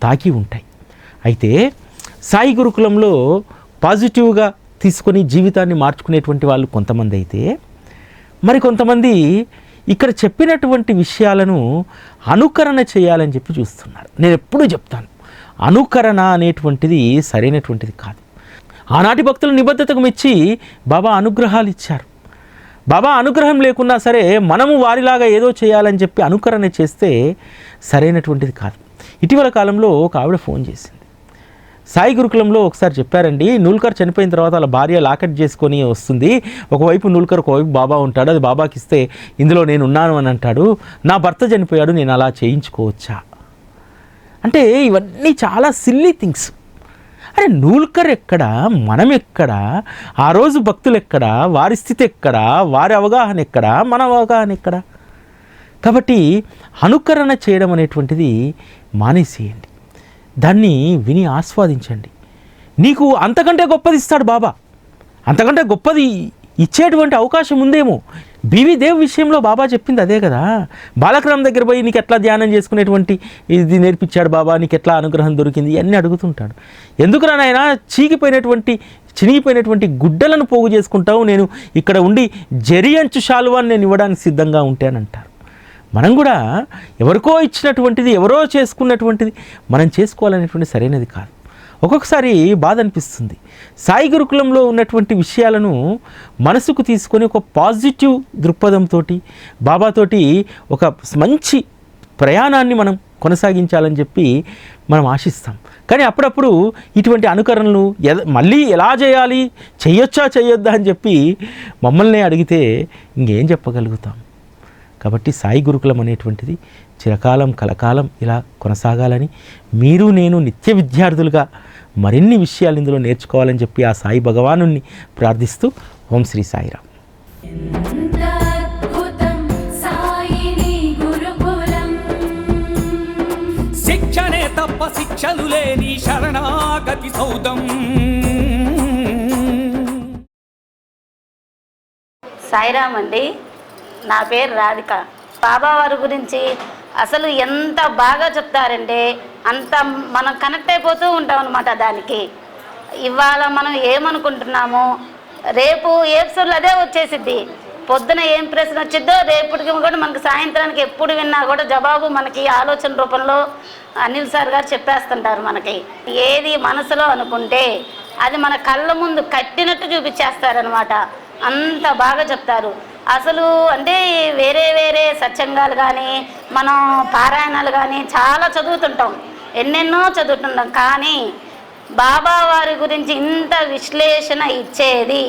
తాకి ఉంటాయి. అయితే సాయి గురుకులంలో పాజిటివ్గా తీసుకొని జీవితాన్ని మార్చుకునేటువంటి వాళ్ళు కొంతమంది అయితే, మరి కొంతమంది ఇక్కడ చెప్పినటువంటి విషయాలను అనుకరణ చేయాలని చెప్పి చూస్తున్నారు. నేను ఎప్పుడూ చెప్తాను, అనుకరణ అనేటువంటిది సరైనటువంటిది కాదు. ఆనాటి భక్తుల నిబద్ధతకు మెచ్చి బాబా అనుగ్రహాలు ఇచ్చారు. బాబా అనుగ్రహం లేకున్నా సరే మనము వారిలాగా ఏదో చేయాలని చెప్పి అనుకరణ చేస్తే సరైనటువంటిది కాదు. ఇటీవల కాలంలో ఒక ఆవిడ ఫోన్ చేసింది. సాయి గురుకులంలో ఒకసారి చెప్పారండి, నూల్కర్ చనిపోయిన తర్వాత వాళ్ళ భార్య లాకెట్ చేసుకొని వస్తుంది, ఒకవైపు నూల్కర్, ఒకవైపు బాబా ఉంటాడు, అది బాబాకి ఇస్తే ఇందులో నేను ఉన్నాను అని అంటాడు, నా భర్త చనిపోయాడు, నేను అలా చేయించుకోవచ్చా? అంటే ఇవన్నీ చాలా సిల్లీ థింగ్స్. అరే నూల్కర్ ఎక్కడా, మనం ఎక్కడా, ఆ రోజు భక్తులు ఎక్కడా, వారి స్థితి ఎక్కడా, వారి అవగాహన ఎక్కడా, మన అవగాహన ఎక్కడా? కాబట్టి అనుకరణ చేయడం అనేటువంటిది మానేసేయండి, దాన్ని విని ఆస్వాదించండి. నీకు అంతకంటే గొప్పది ఇస్తాడు బాబా, అంతకంటే గొప్పది ఇచ్చేటువంటి అవకాశం ఉందేమో. బీవీ దేవ్ విషయంలో బాబా చెప్పింది అదే కదా. బాలకరామ్ దగ్గర పోయి నీకు ఎట్లా ధ్యానం చేసుకునేటువంటి ఇది నేర్పించాడు బాబా, నీకు ఎట్లా అనుగ్రహం దొరికింది అన్నీ అడుగుతుంటాడు. ఎందుకురా నాయనా చినిగిపోయినటువంటి గుడ్డలను పోగు చేసుకుంటావు, నేను ఇక్కడ ఉండి జరి-అంచు శాలువాన్ని నేను ఇవ్వడానికి సిద్ధంగా ఉంటానంటారు. మనం కూడా ఎవరికో ఇచ్చినటువంటిది, ఎవరో చేసుకున్నటువంటిది మనం చేసుకోవాలనేటువంటి సరైనది కాదు. ఒక్కొక్కసారి బాధ అనిపిస్తుంది. సాయి గురుకులంలో ఉన్నటువంటి విషయాలను మనసుకు తీసుకొని ఒక పాజిటివ్ దృక్పథంతో బాబాతోటి ఒక మంచి ప్రయాణాన్ని మనం కొనసాగించాలని చెప్పి మనం ఆశిస్తాం. కానీ అప్పుడప్పుడు ఇటువంటి అనుకరణలు మళ్ళీ ఎలా చేయాలి, చేయొద్దా అని చెప్పి మమ్మల్ని అడిగితే ఇంకేం చెప్పగలుగుతాం? కాబట్టి సాయి గురుకులం అనేటువంటిది చిరకాలం కలకాలం ఇలా కొనసాగాలని, మీరు నేను నిత్య విద్యార్థులుగా మరిన్ని విషయాలు ఇందులో నేర్చుకోవాలని చెప్పి ఆ సాయి భగవానుని ప్రార్థిస్తూ ఓం శ్రీ సాయిరామ్. శిక్షణే తప్ప శిక్షలు లేని శరణాగతి సౌదం. సాయిరామ్ అండి, నా పేరు రాధిక. బాబావారి గురించి అసలు ఎంత బాగా చెప్తారంటే అంత మనం కనెక్ట్ అయిపోతూ ఉంటాం అనమాట. దానికి ఇవాళ మనం ఏమనుకుంటున్నామో రేపు ఎపిసోడ్లో అదే వచ్చేసిద్ది. పొద్దున ఏం ప్రశ్న వచ్చిద్దో రేపటికి కూడా మనకి సాయంత్రానికి ఎప్పుడు విన్నా కూడా జవాబు మనకి ఆలోచన రూపంలో అనిల్ సార్ గారు చెప్పేస్తుంటారు. మనకి ఏది మనసులో అనుకుంటే అది మన కళ్ళ ముందు కట్టినట్టు చూపించేస్తారనమాట. అంత బాగా చెప్తారు. అసలు అంటే వేరే వేరే సత్సంగాలు కానీ మనం పారాయణాలు కానీ చాలా చదువుతుంటాం, ఎన్నెన్నో చదువుతుంటాం. కానీ బాబా వారి గురించి ఇంత విశ్లేషణ ఇచ్చేది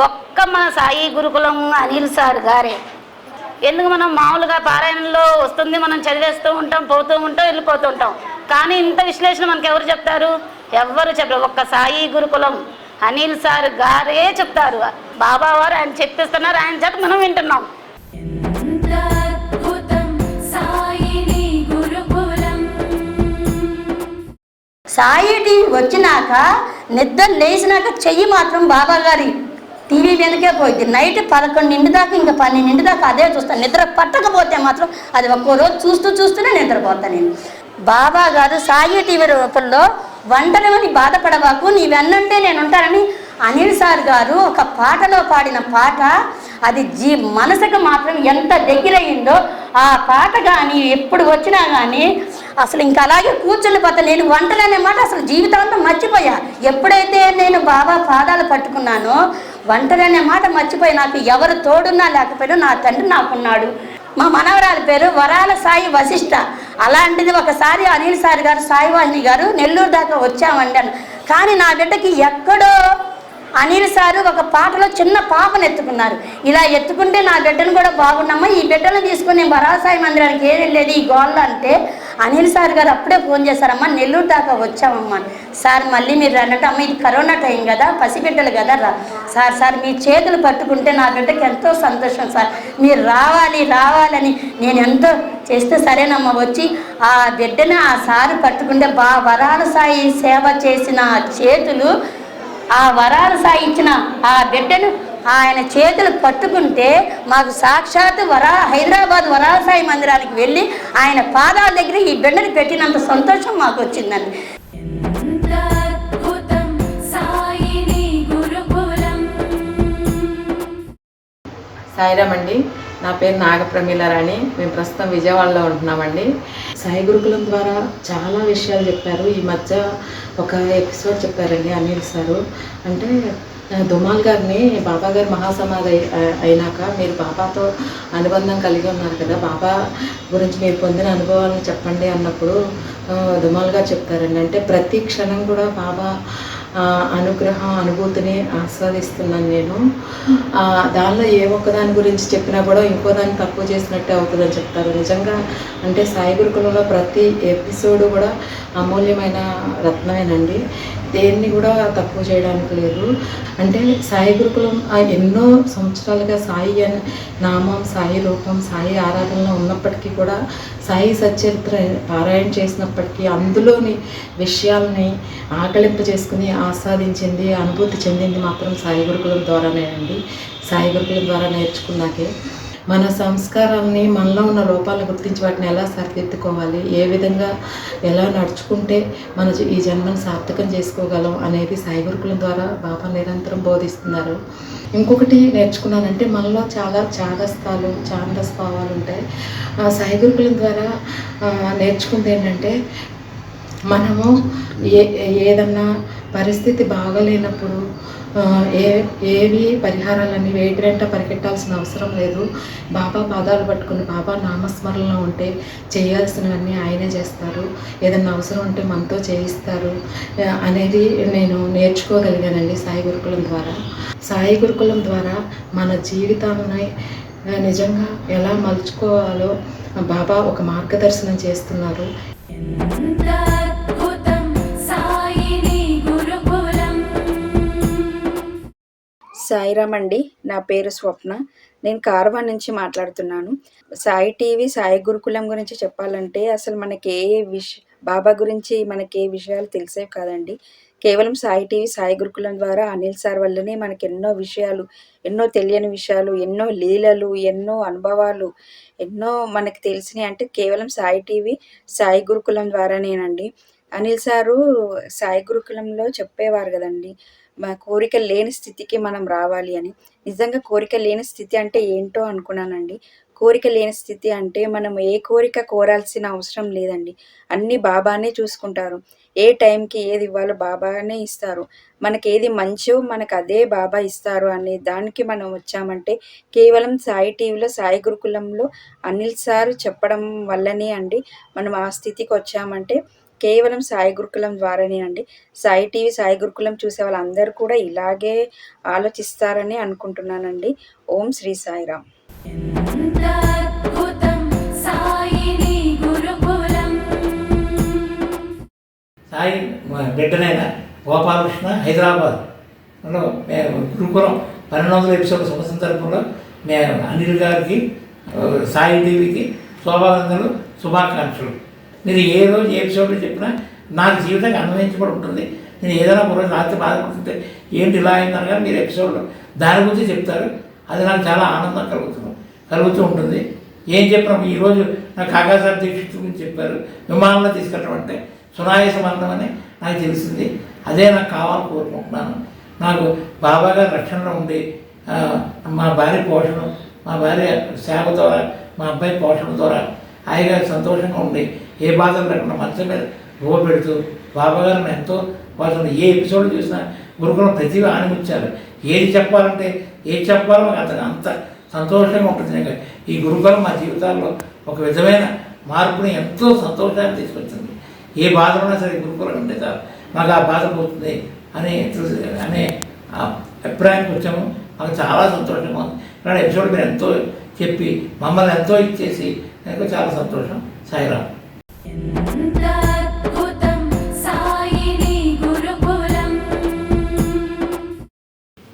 ఒక్క మన సాయి గురుకులం అనిల్ సార్ గారే. ఎందుకు మనం మామూలుగా పారాయణంలో వస్తుంది, మనం చదివేస్తూ ఉంటాం, పోతూ ఉంటాం, వెళ్ళిపోతూ ఉంటాం. కానీ ఇంత విశ్లేషణ మనకు ఎవరు చెప్తారు? ఎవరు చెప్పరు. ఒక్క సాయి గురుకులం అనిల్ సార్ గారే చెప్తారు. బాబా వారు ఆయన చెప్పిస్తున్నారు, ఆయన చేత మనం వింటున్నాం. సాయి టీవీ వచ్చినాక నిద్ర లేచినాక చెయ్యి మాత్రం బాబా గారి టీవీ వెనకే పోయింది. నైట్ 11 దాకా ఇంకా 12 దాకా అదే చూస్తాను. నిద్ర పట్టకపోతే మాత్రం అది ఒక్కో రోజు చూస్తూనే నిద్రపోతాను నేను. బాబా గారు సాయి టీవీ రూపంలో ఒంటరిని బాధపడవాకు, నీ వెన్నంటే నేను ఉంటానని అనిల్ సార్ గారు ఒక పాటలో పాడిన పాట అది మనసుకు మాత్రం ఎంత దగ్గరయ్యిందో. ఆ పాట కానీ ఎప్పుడు వచ్చినా కానీ అసలు ఇంకా అలాగే కూర్చొని పోతా. నేను ఒంటరి అనే మాట అసలు జీవితాంతం మర్చిపోయా. ఎప్పుడైతే నేను బాబా పాదాలు పట్టుకున్నానో ఒంటరి అనే మాట మర్చిపోయి, నాకు ఎవరు తోడున్నా లేకపోయినా నా తండ్రి నాకున్నాడు. మా మనవరాలి పేరు వరాల సాయి వశిష్ట. అలాంటిది ఒకసారి అనిల్ సార్ గారు, సాయివాహిని గారు నెల్లూరు దాకా వచ్చామండి అని. కానీ నా బిడ్డకి ఎక్కడో అనిల్ సారు ఒక పాటలో చిన్న పాపను ఎత్తుకున్నారు. ఇలా ఎత్తుకుంటే నా బిడ్డను కూడా బాగున్నామా, ఈ బిడ్డను తీసుకుని వరాల సాయి మందిరానికి ఏది వెళ్ళేది ఈ గోళ్ళ అంటే అనిల్ సార్ గారు అప్పుడే ఫోన్ చేశారమ్మా, నెల్లూరు దాకా వచ్చామమ్మా. సార్ మళ్ళీ మీరు రండి. అమ్మ ఇది కరోనా టైం కదా, పసిబిడ్డలు కదా సార్ మీ చేతులు పట్టుకుంటే నా బిడ్డకి ఎంతో సంతోషం సార్, మీరు రావాలని నేను ఎంతో చేస్తే సరేనమ్మా వచ్చి ఆ బిడ్డని ఆ సారు పట్టుకుంటే వరాల సాయి సేవ చేసిన చేతులు, ఆ వరాల సాయి ఇచ్చిన ఆ బిడ్డను ఆయన చేతులు పట్టుకుంటే మాకు సాక్షాత్ హైదరాబాద్ వరాల సాయి మందిరానికి వెళ్ళి ఆయన పాదాల దగ్గర ఈ బిడ్డని పెట్టినంత సంతోషం మాకు వచ్చిందండి. సాయిరామ్ అండి, నా పేరు నాగప్రమీలారాణి. మేము ప్రస్తుతం విజయవాడలో ఉంటున్నామండి. సాయి గురుకులం ద్వారా చాలా విషయాలు చెప్పారు. ఈ మధ్య ఒక ఎపిసోడ్ చెప్పారండి అనిల్ సారు. అంటే దుమాల్ గారిని బాబా గారు మహాసమాధి అయినాక మీరు బాబాతో అనుబంధం కలిగి ఉన్నారు కదా, బాబా గురించి మీరు పొందిన అనుభవాలను చెప్పండి అన్నప్పుడు దుమాల్ గారు చెప్తారండి. అంటే ప్రతి క్షణం కూడా బాబా అనుగ్రహం అనుభూతిని ఆస్వాదిస్తున్నాను నేను. దానిలో ఏ ఒక్కదాని గురించి చెప్పినా కూడా ఇంకో దాన్ని తక్కువ చేసినట్టే అవుతుందని చెప్తారు. నిజంగా అంటే సాయి గురుకులంలో ప్రతి ఎపిసోడు కూడా అమూల్యమైన రత్నమేనండి. దేన్ని కూడా తక్కువ చేయడానికి లేదు. అంటే సాయి గురుకులం ఎన్నో సంవత్సరాలుగా సాయి అని నామం, సాయి రూపం, సాయి ఆరాధనలో ఉన్నప్పటికీ కూడా సాయి సచ్చరిత్ర పారాయణ చేసినప్పటికీ అందులోని విషయాల్ని ఆకలింపు చేసుకుని ఆస్వాదించింది, అనుభూతి చెందింది మాత్రం సాయి గురుకులం ద్వారానే అండి. సాయి గురుకులం ద్వారా నేర్చుకున్నాకే మన సంస్కారాలని, మనలో ఉన్న లోపాలను గుర్తించి వాటిని ఎలా సరిదిద్దుకోవాలి, ఏ విధంగా ఎలా నడుచుకుంటే మన ఈ జన్మను సార్థకం చేసుకోగలం అనేది సాయి గురుకులం ద్వారా బాబా నిరంతరం బోధిస్తున్నారు. ఇంకొకటి నేర్చుకున్నానంటే మనలో చాలా ఛాందస్భావాలు ఉంటాయి. సాయి గురుకులం ద్వారా నేర్చుకుంది ఏంటంటే మనము ఏదన్నా పరిస్థితి బాగలేనప్పుడు ఏవి పరిహారాలన్నీ వేగిరంట పరిగెట్టాల్సిన అవసరం లేదు. బాబా పాదాలు పట్టుకుని బాబా నామస్మరణలో ఉంటే చేయాల్సినవన్నీ ఆయనే చేస్తారు. ఏదన్నా అవసరం ఉంటే మనతో చేయిస్తారు అనేది నేను నేర్చుకోగలిగానండి సాయి గురుకులం ద్వారా. సాయి గురుకులం ద్వారా మన జీవితాన్ని నిజంగా ఎలా మలుచుకోవాలో బాబా ఒక మార్గదర్శనం చేస్తున్నారు. సాయిరామ్ అండి, నా పేరు స్వప్న. నేను కారవాన్ నుంచి మాట్లాడుతున్నాను. సాయి టీవీ, సాయి గురుకులం గురించి చెప్పాలంటే అసలు మనకి బాబా గురించి మనకి ఏ విషయాలు తెలిసేవి కాదండి. కేవలం సాయి టీవీ, సాయి గురుకులం ద్వారా అనిల్ సార్ వల్లనే మనకి ఎన్నో విషయాలు, ఎన్నో తెలియని విషయాలు, ఎన్నో లీలలు, ఎన్నో అనుభవాలు, ఎన్నో మనకి తెలిసినయి అంటే కేవలం సాయి టీవీ, సాయి గురుకులం ద్వారానేనండి. అనిల్ సారు సాయి గురుకులంలో చెప్పేవారు గదండీ! కోరిక లేని స్థితికి మనం రావాలి అని. నిజంగా కోరిక లేని స్థితి అంటే ఏంటో అనుకున్నానండి. కోరిక లేని స్థితి అంటే మనం ఏ కోరిక కోరాల్సిన అవసరం లేదండి. అన్నీ బాబానే చూసుకుంటారు. ఏ టైంకి ఏది ఇవ్వాలో బాబానే ఇస్తారు. మనకేది మంచో మనకదే బాబా ఇస్తారు అనే దానికి మనం వచ్చామంటే కేవలం సాయి టీవీలో, సాయి గురుకులంలో అనిల్ సార్ చెప్పడం వల్లనే అండి మనం ఆ స్థితికి వచ్చామంటే కేవలం సాయి గురుకులం ద్వారానే అండి. సాయి టీవీ, సాయి గురుకులం చూసే వాళ్ళందరూ కూడా ఇలాగే ఆలోచిస్తారని అనుకుంటున్నానండి. ఓం శ్రీ సాయిరామ్. సాయి బిడ్డనైన గోపాలకృష్ణ హైదరాబాద్లో మేము గురుకులం 1200 ఎపిసోడ్ శుభ సందర్భంలో మేము అనిల్ గారికి, సాయి టీవీకి శోభానందనలు, శుభాకాంక్షలు. మీరు ఏ రోజు ఏ ఎపిసోడ్లో చెప్పినా నాకు జీవితంగా అన్వయించబడి ఉంటుంది. నేను ఏదైనా ఒక రోజు రాత్రి బాధపడుతుంటే ఏంటి ఇలా అయిందని కానీ మీరు ఎపిసోడ్లో దాని గురించి చెప్తారు. అది నాకు చాలా ఆనందం కలుగుతూ ఉంటుంది. ఏం చెప్పినా ఈరోజు నాకు ఆకాశాల దీక్షిత్ గురించి చెప్పారు. విమానంలో తీసుకెళ్ళడం అంటే సునాయాస మరణం అని నాకు తెలిసింది. అదే నాకు కావాలని కోరుకుంటున్నాను. నాకు బాబా గారి రక్షణలో ఉండి మా భార్య పోషణ, మా భార్య సేవ ద్వారా, మా అబ్బాయి పోషణ ద్వారా హాయిగా సంతోషంగా ఉండి ఏ బాధలు లేకుండా మంచం మీద పెడుతూ బాబా గారిని ఎంతో పోషణ. ఏ ఎపిసోడ్ చూసినా గురుకులం ప్రతి ఆనిముచ్చారు. ఏది చెప్పాలంటే ఏది చెప్పాలో అంత సంతోషంగా ఉంటుంది. ఈ గురుకులం మా జీవితాల్లో ఒక విధమైన మార్పుని ఎంతో సంతోషాన్ని తీసుకొచ్చింది. ఏ బాధ ఉన్నా సరే గురుకులం ఉంటే సార్ మాకు ఆ బాధ పోతుంది అనే అభిప్రాయానికి వచ్చాము. మాకు చాలా సంతోషంగా ఉంది. ఇక్కడ ఎపిసోడ్ మీరు ఎంతో చెప్పి మమ్మల్ని ఎంతో ఇచ్చేసి నాకు చాలా సంతోషం. సాయిరామ్.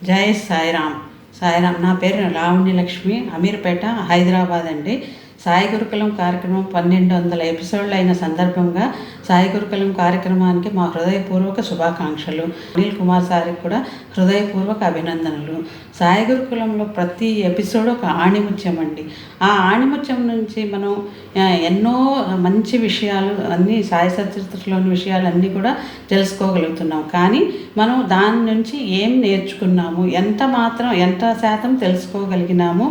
జై సాయిరామ్. సాయిరామ్. నా పేరు లావణ్య లక్ష్మి, అమీర్పేట, హైదరాబాద్ అండి. సాయి గురుకులం కార్యక్రమం 1200 ఎపిసోడ్లు అయిన సందర్భంగా సాయి గురుకులం కార్యక్రమానికి మా హృదయపూర్వక శుభాకాంక్షలు. అనిల్ కుమార్ సార్కి కూడా హృదయపూర్వక అభినందనలు. సాయి గురుకులంలో ప్రతి ఎపిసోడ్ ఒక ఆణిముత్యం అండి. ఆ ఆణిముత్యం నుంచి మనం ఎన్నో మంచి విషయాలు అన్నీ సాయి సచరిత్రలోని విషయాలన్నీ కూడా తెలుసుకోగలుగుతున్నాం. కానీ మనం దాని నుంచి ఏం నేర్చుకున్నాము, ఎంత శాతం తెలుసుకోగలిగినాము,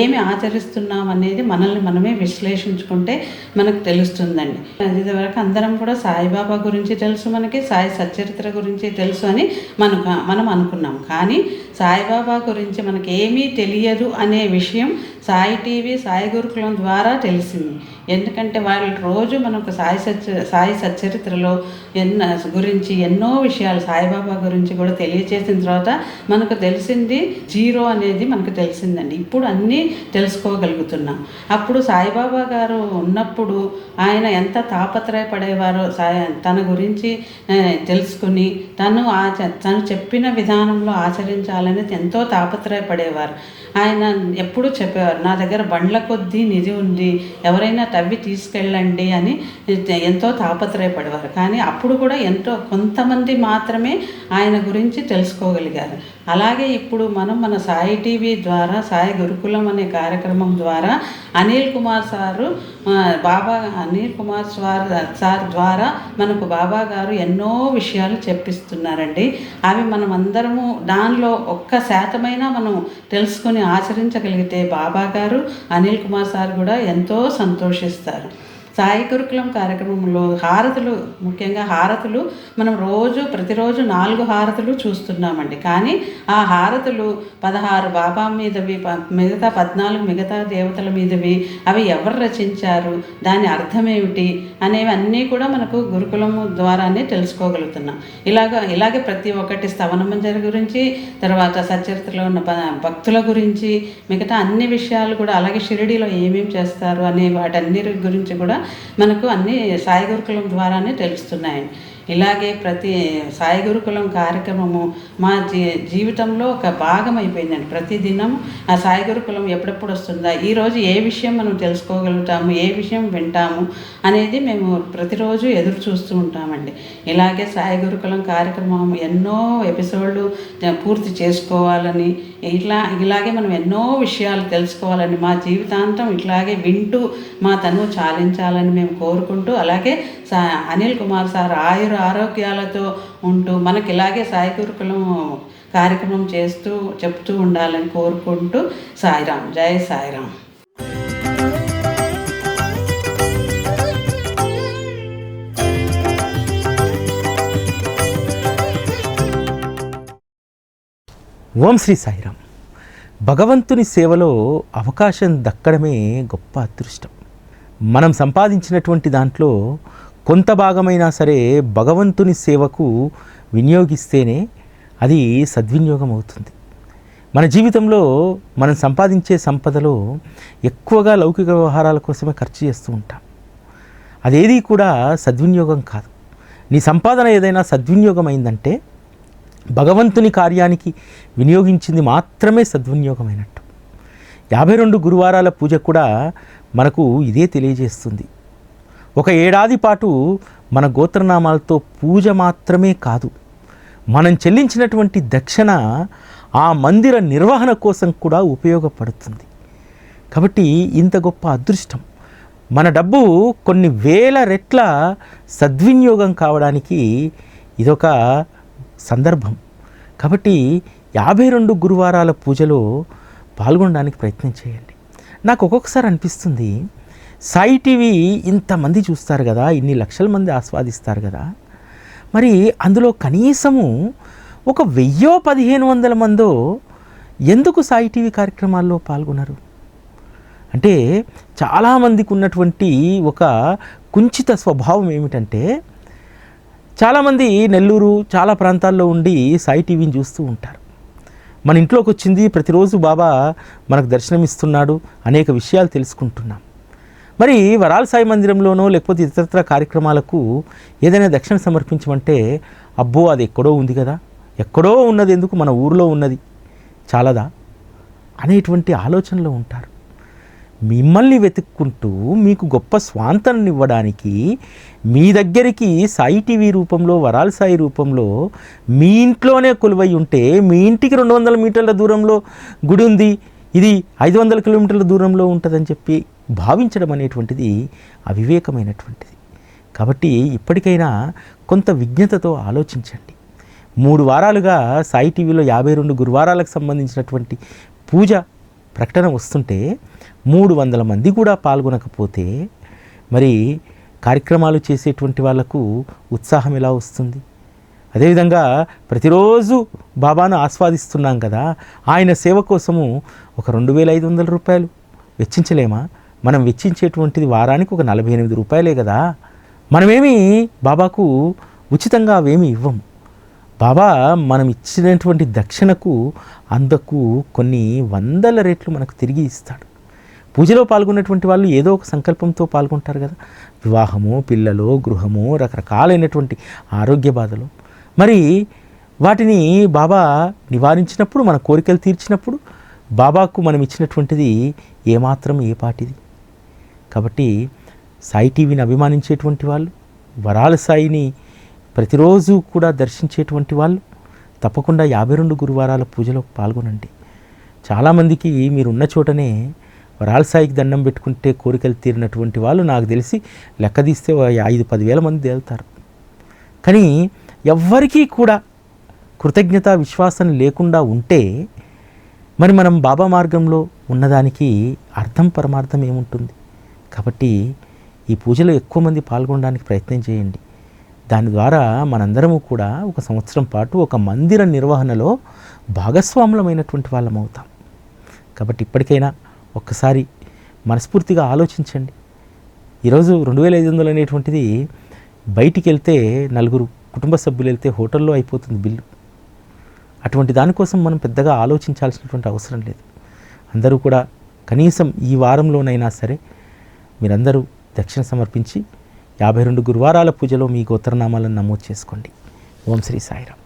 ఏమి ఆచరిస్తున్నాము అనేది మనల్ని మనమే విశ్లేషించుకుంటే మనకు తెలుస్తుందండి. ఇదివరకు అందరం కూడా సాయిబాబా గురించి తెలుసు, మనకి సాయి సచ్చరిత్ర గురించి తెలుసు అని మనం అనుకున్నాం. కానీ సాయిబాబా గురించి మనకి ఏమీ తెలియదు అనే విషయం సాయి టీవీ, సాయి గురుకులం ద్వారా తెలిసింది. ఎందుకంటే వాళ్ళు రోజు మనకు సాయి సచ్చరిత్రలో గురించి ఎన్నో విషయాలు సాయిబాబా గురించి కూడా తెలియచేసిన తర్వాత మనకు తెలిసింది జీరో అనేది మనకు తెలిసిందండి. ఇప్పుడు అన్నీ తెలుసుకోగలుగుతున్నాం. అప్పుడు సాయిబాబా గారు ఉన్నప్పుడు ఆయన ఎంత తాపత్రయపడేవారో తన గురించి తెలుసుకుని తను చెప్పిన విధానంలో ఆచరించాలని ఎంతో తాపత్రయపడేవారు. ఆయన ఎప్పుడూ చెప్పేవారు, నా దగ్గర బండ్ల కొద్దీ నిధి ఉంది, ఎవరైనా తవ్వి తీసుకెళ్ళండి అని ఎంతో తాపత్రయపడేవారు. కానీ అప్పుడు కూడా కొంతమంది మాత్రమే ఆయన గురించి తెలుసుకోగలిగారు. అలాగే ఇప్పుడు మన సాయి టీవీ ద్వారా, సాయి గురుకులం అనే కార్యక్రమం ద్వారా అనిల్ కుమార్ సార్ ద్వారా మనకు బాబా గారు ఎన్నో విషయాలు చెప్పిస్తున్నారండి. అవి మనం అందరము దానిలో 1% మనం తెలుసుకొని ఆచరించగలిగితే బాబా గారు, అనిల్ కుమార్ సార్ కూడా ఎంతో సంతోషిస్తారు. సాయి గురుకులం కార్యక్రమంలో ముఖ్యంగా హారతులు మనం ప్రతిరోజు 4 హారతులు చూస్తున్నామండి. కానీ ఆ హారతులు 16 బాబా మీదవి, మిగతా 14 మిగతా దేవతల మీదవి. అవి ఎవరు రచించారు, దాని అర్థం ఏమిటి అనేవి అన్నీ కూడా మనకు గురుకులం ద్వారానే తెలుసుకోగలుగుతున్నాం. ఇలాగే ప్రతి ఒక్కటి స్తవనమంజరి గురించి, తర్వాత సచ్చరిత్రలో ఉన్న భక్తుల గురించి, మిగతా అన్ని విషయాలు కూడా, అలాగే షిరిడీలో ఏమేమి చేస్తారు అనే వాటన్ని గురించి కూడా మనకు అన్ని సాయి గురుకులం ద్వారానే తెలుస్తున్నాయండి. ఇలాగే ప్రతి సాయి గురుకులం కార్యక్రమము మా జీవితంలో ఒక భాగం అయిపోయిందండి. ప్రతిదినం ఆ సాయి గురుకులం ఎప్పుడెప్పుడు వస్తుందా, ఈరోజు ఏ విషయం మనం తెలుసుకోగలుగుతాము, ఏ విషయం వింటాము అనేది మేము ప్రతిరోజు ఎదురు చూస్తూ ఉంటామండి. ఇలాగే సాయి గురుకులం కార్యక్రమం ఎన్నో ఎపిసోడ్లు పూర్తి చేసుకోవాలని, ఇలాగే మనం ఎన్నో విషయాలు తెలుసుకోవాలని, మా జీవితాంతం ఇట్లాగే వింటూ మా తనువు చాలించాలని మేము కోరుకుంటూ, అలాగే అనిల్ కుమార్ సార్ ఆరోగ్యాలతో ఉంటూ మనకి ఇలాగే సాయి గురుకులం కార్యక్రమం చేస్తూ చెప్తూ ఉండాలని కోరుకుంటూ సాయిరాం. జై సాయిరాం. ఓం శ్రీ సాయిరాం. భగవంతుని సేవలో అవకాశం దక్కడమే గొప్ప అదృష్టం. మనం సంపాదించినటువంటి దాంట్లో కొంత భాగమైనా సరే భగవంతుని సేవకు వినియోగిస్తేనే అది సద్వినియోగం అవుతుంది. మన జీవితంలో మనం సంపాదించే సంపదలో ఎక్కువగా లౌకిక వ్యవహారాల కోసమే ఖర్చు చేస్తూ ఉంటాం. అదేది కూడా సద్వినియోగం కాదు. నీ సంపాదన ఏదైనా సద్వినియోగం అయిందంటే భగవంతుని కార్యానికి వినియోగించింది మాత్రమే సద్వినియోగమైనట్టు. 52 గురువారాల పూజ కూడా మనకు ఇదే తెలియజేస్తుంది. ఒక ఏడాది పాటు మన గోత్రనామాలతో పూజ మాత్రమే కాదు, మనం చెల్లించినటువంటి దక్షిణ ఆ మందిర నిర్వహణ కోసం కూడా ఉపయోగపడుతుంది. కాబట్టి ఇంత గొప్ప అదృష్టం. మన డబ్బు కొన్ని వేల రెట్ల సద్వినియోగం కావడానికి ఇదొక సందర్భం. కాబట్టి 52 గురువారాల పూజలో పాల్గొనడానికి ప్రయత్నం చేయండి. నాకు ఒక్కొక్కసారి అనిపిస్తుంది, సాయి టీవీ ఇంతమంది చూస్తారు కదా, ఇన్ని లక్షల మంది ఆస్వాదిస్తారు కదా, మరి అందులో కనీసము ఒక 1000-1500 మందో ఎందుకు సాయి టీవీ కార్యక్రమాల్లో పాల్గొనరు? అంటే చాలామందికి ఉన్నటువంటి ఒక కుంచిత స్వభావం ఏమిటంటే, చాలామంది నెల్లూరు చాలా ప్రాంతాల్లో ఉండి సాయి టీవీని చూస్తూ ఉంటారు. మన ఇంట్లోకి వచ్చింది, ప్రతిరోజు బాబా మనకు దర్శనమిస్తున్నాడు, అనేక విషయాలు తెలుసుకుంటున్నాం. మరి వరాల సాయి మందిరంలోనో లేకపోతే ఇతరత్ర కార్యక్రమాలకు ఏదైనా దక్షిణ సమర్పించమంటే, అబ్బో అది ఎక్కడో ఉంది కదా, ఎక్కడో ఉన్నది ఎందుకు, మన ఊరిలో ఉన్నది చాలదా అనేటువంటి ఆలోచనలో ఉంటారు. మిమ్మల్ని వెతుక్కుంటూ మీకు గొప్ప స్వాంతనని ఇవ్వడానికి మీ దగ్గరికి సాయి టీవీ రూపంలో, వరాల సాయి రూపంలో మీ ఇంట్లోనే కొలువై ఉంటే, మీ ఇంటికి 200 మీటర్ల దూరంలో గుడి ఉంది, ఇది 500 కిలోమీటర్ల దూరంలో ఉంటుందని చెప్పి భావించడం అనేటువంటిది అవివేకమైనటువంటిది. కాబట్టి ఇప్పటికైనా కొంత విజ్ఞతతో ఆలోచించండి. 3 వారాలుగా సాయి టీవీలో 52 గురువారాలకు సంబంధించినటువంటి పూజ ప్రకటన వస్తుంటే 300 మంది కూడా పాల్గొనకపోతే మరి కార్యక్రమాలు చేసేటువంటి వాళ్లకు ఉత్సాహం ఎలా వస్తుంది? అదేవిధంగా ప్రతిరోజు బాబాను ఆస్వాదిస్తున్నాం కదా, ఆయన సేవ కోసము ఒక 2500 రూపాయలు వెచ్చించలేమా? మనం వెచ్చించేటువంటిది వారానికి ఒక 48 రూపాయలే కదా. మనమేమి బాబాకు ఉచితంగా అవేమీ ఇవ్వము. బాబా మనం ఇచ్చినటువంటి దక్షిణకు అందుకు కొన్ని 100 రెట్లు మనకు తిరిగి ఇస్తాడు. పూజలో పాల్గొన్నటువంటి వాళ్ళు ఏదో ఒక సంకల్పంతో పాల్గొంటారు కదా, వివాహము, పిల్లలు, గృహము, రకరకాలైనటువంటి ఆరోగ్య బాధలు. మరి వాటిని బాబా నివారించినప్పుడు, మన కోరికలు తీర్చినప్పుడు బాబాకు మనం ఇచ్చినటువంటిది ఏమాత్రం ఏ పాటిది? కాబట్టి సాయి టీవీని అభిమానించేటువంటి వాళ్ళు, వరాల సాయిని ప్రతిరోజు కూడా దర్శించేటువంటి వాళ్ళు తప్పకుండా 52 గురువారాల పూజలో పాల్గొనండి. చాలామందికి మీరున్న చోటనే వరాల సాయికి దండం పెట్టుకుంటే కోరికలు తీరినటువంటి వాళ్ళు నాకు తెలిసి లెక్క తీస్తే 5-10 వేల మంది తేలుతారు. కానీ ఎవ్వరికీ కూడా కృతజ్ఞత విశ్వాసం లేకుండా ఉంటే మరి మనం బాబా మార్గంలో ఉన్నదానికి అర్థం పరమార్థం ఏముంటుంది? కాబట్టి ఈ పూజలో ఎక్కువ మంది పాల్గొనడానికి ప్రయత్నం చేయండి. దాని ద్వారా మనందరము కూడా ఒక సంవత్సరం పాటు ఒక మందిర నిర్వహణలో భాగస్వాములమైనటువంటి వాళ్ళం అవుతాం. కాబట్టి ఇప్పటికైనా ఒక్కసారి మనస్ఫూర్తిగా ఆలోచించండి. ఈరోజు 2500 అనేటువంటిది బయటికి వెళ్తే 4 కుటుంబ సభ్యులు వెళ్తే హోటల్లో అయిపోతుంది బిల్లు. అటువంటి దానికోసం మనం పెద్దగా ఆలోచించాల్సినటువంటి అవసరం లేదు. అందరూ కూడా కనీసం ఈ వారంలోనైనా సరే మీరందరూ దక్షిణ సమర్పించి 52 గురువారాల పూజలో మీ గోత్రనామాలను నమోదు చేసుకోండి. ఓం శ్రీ సాయిరామ్.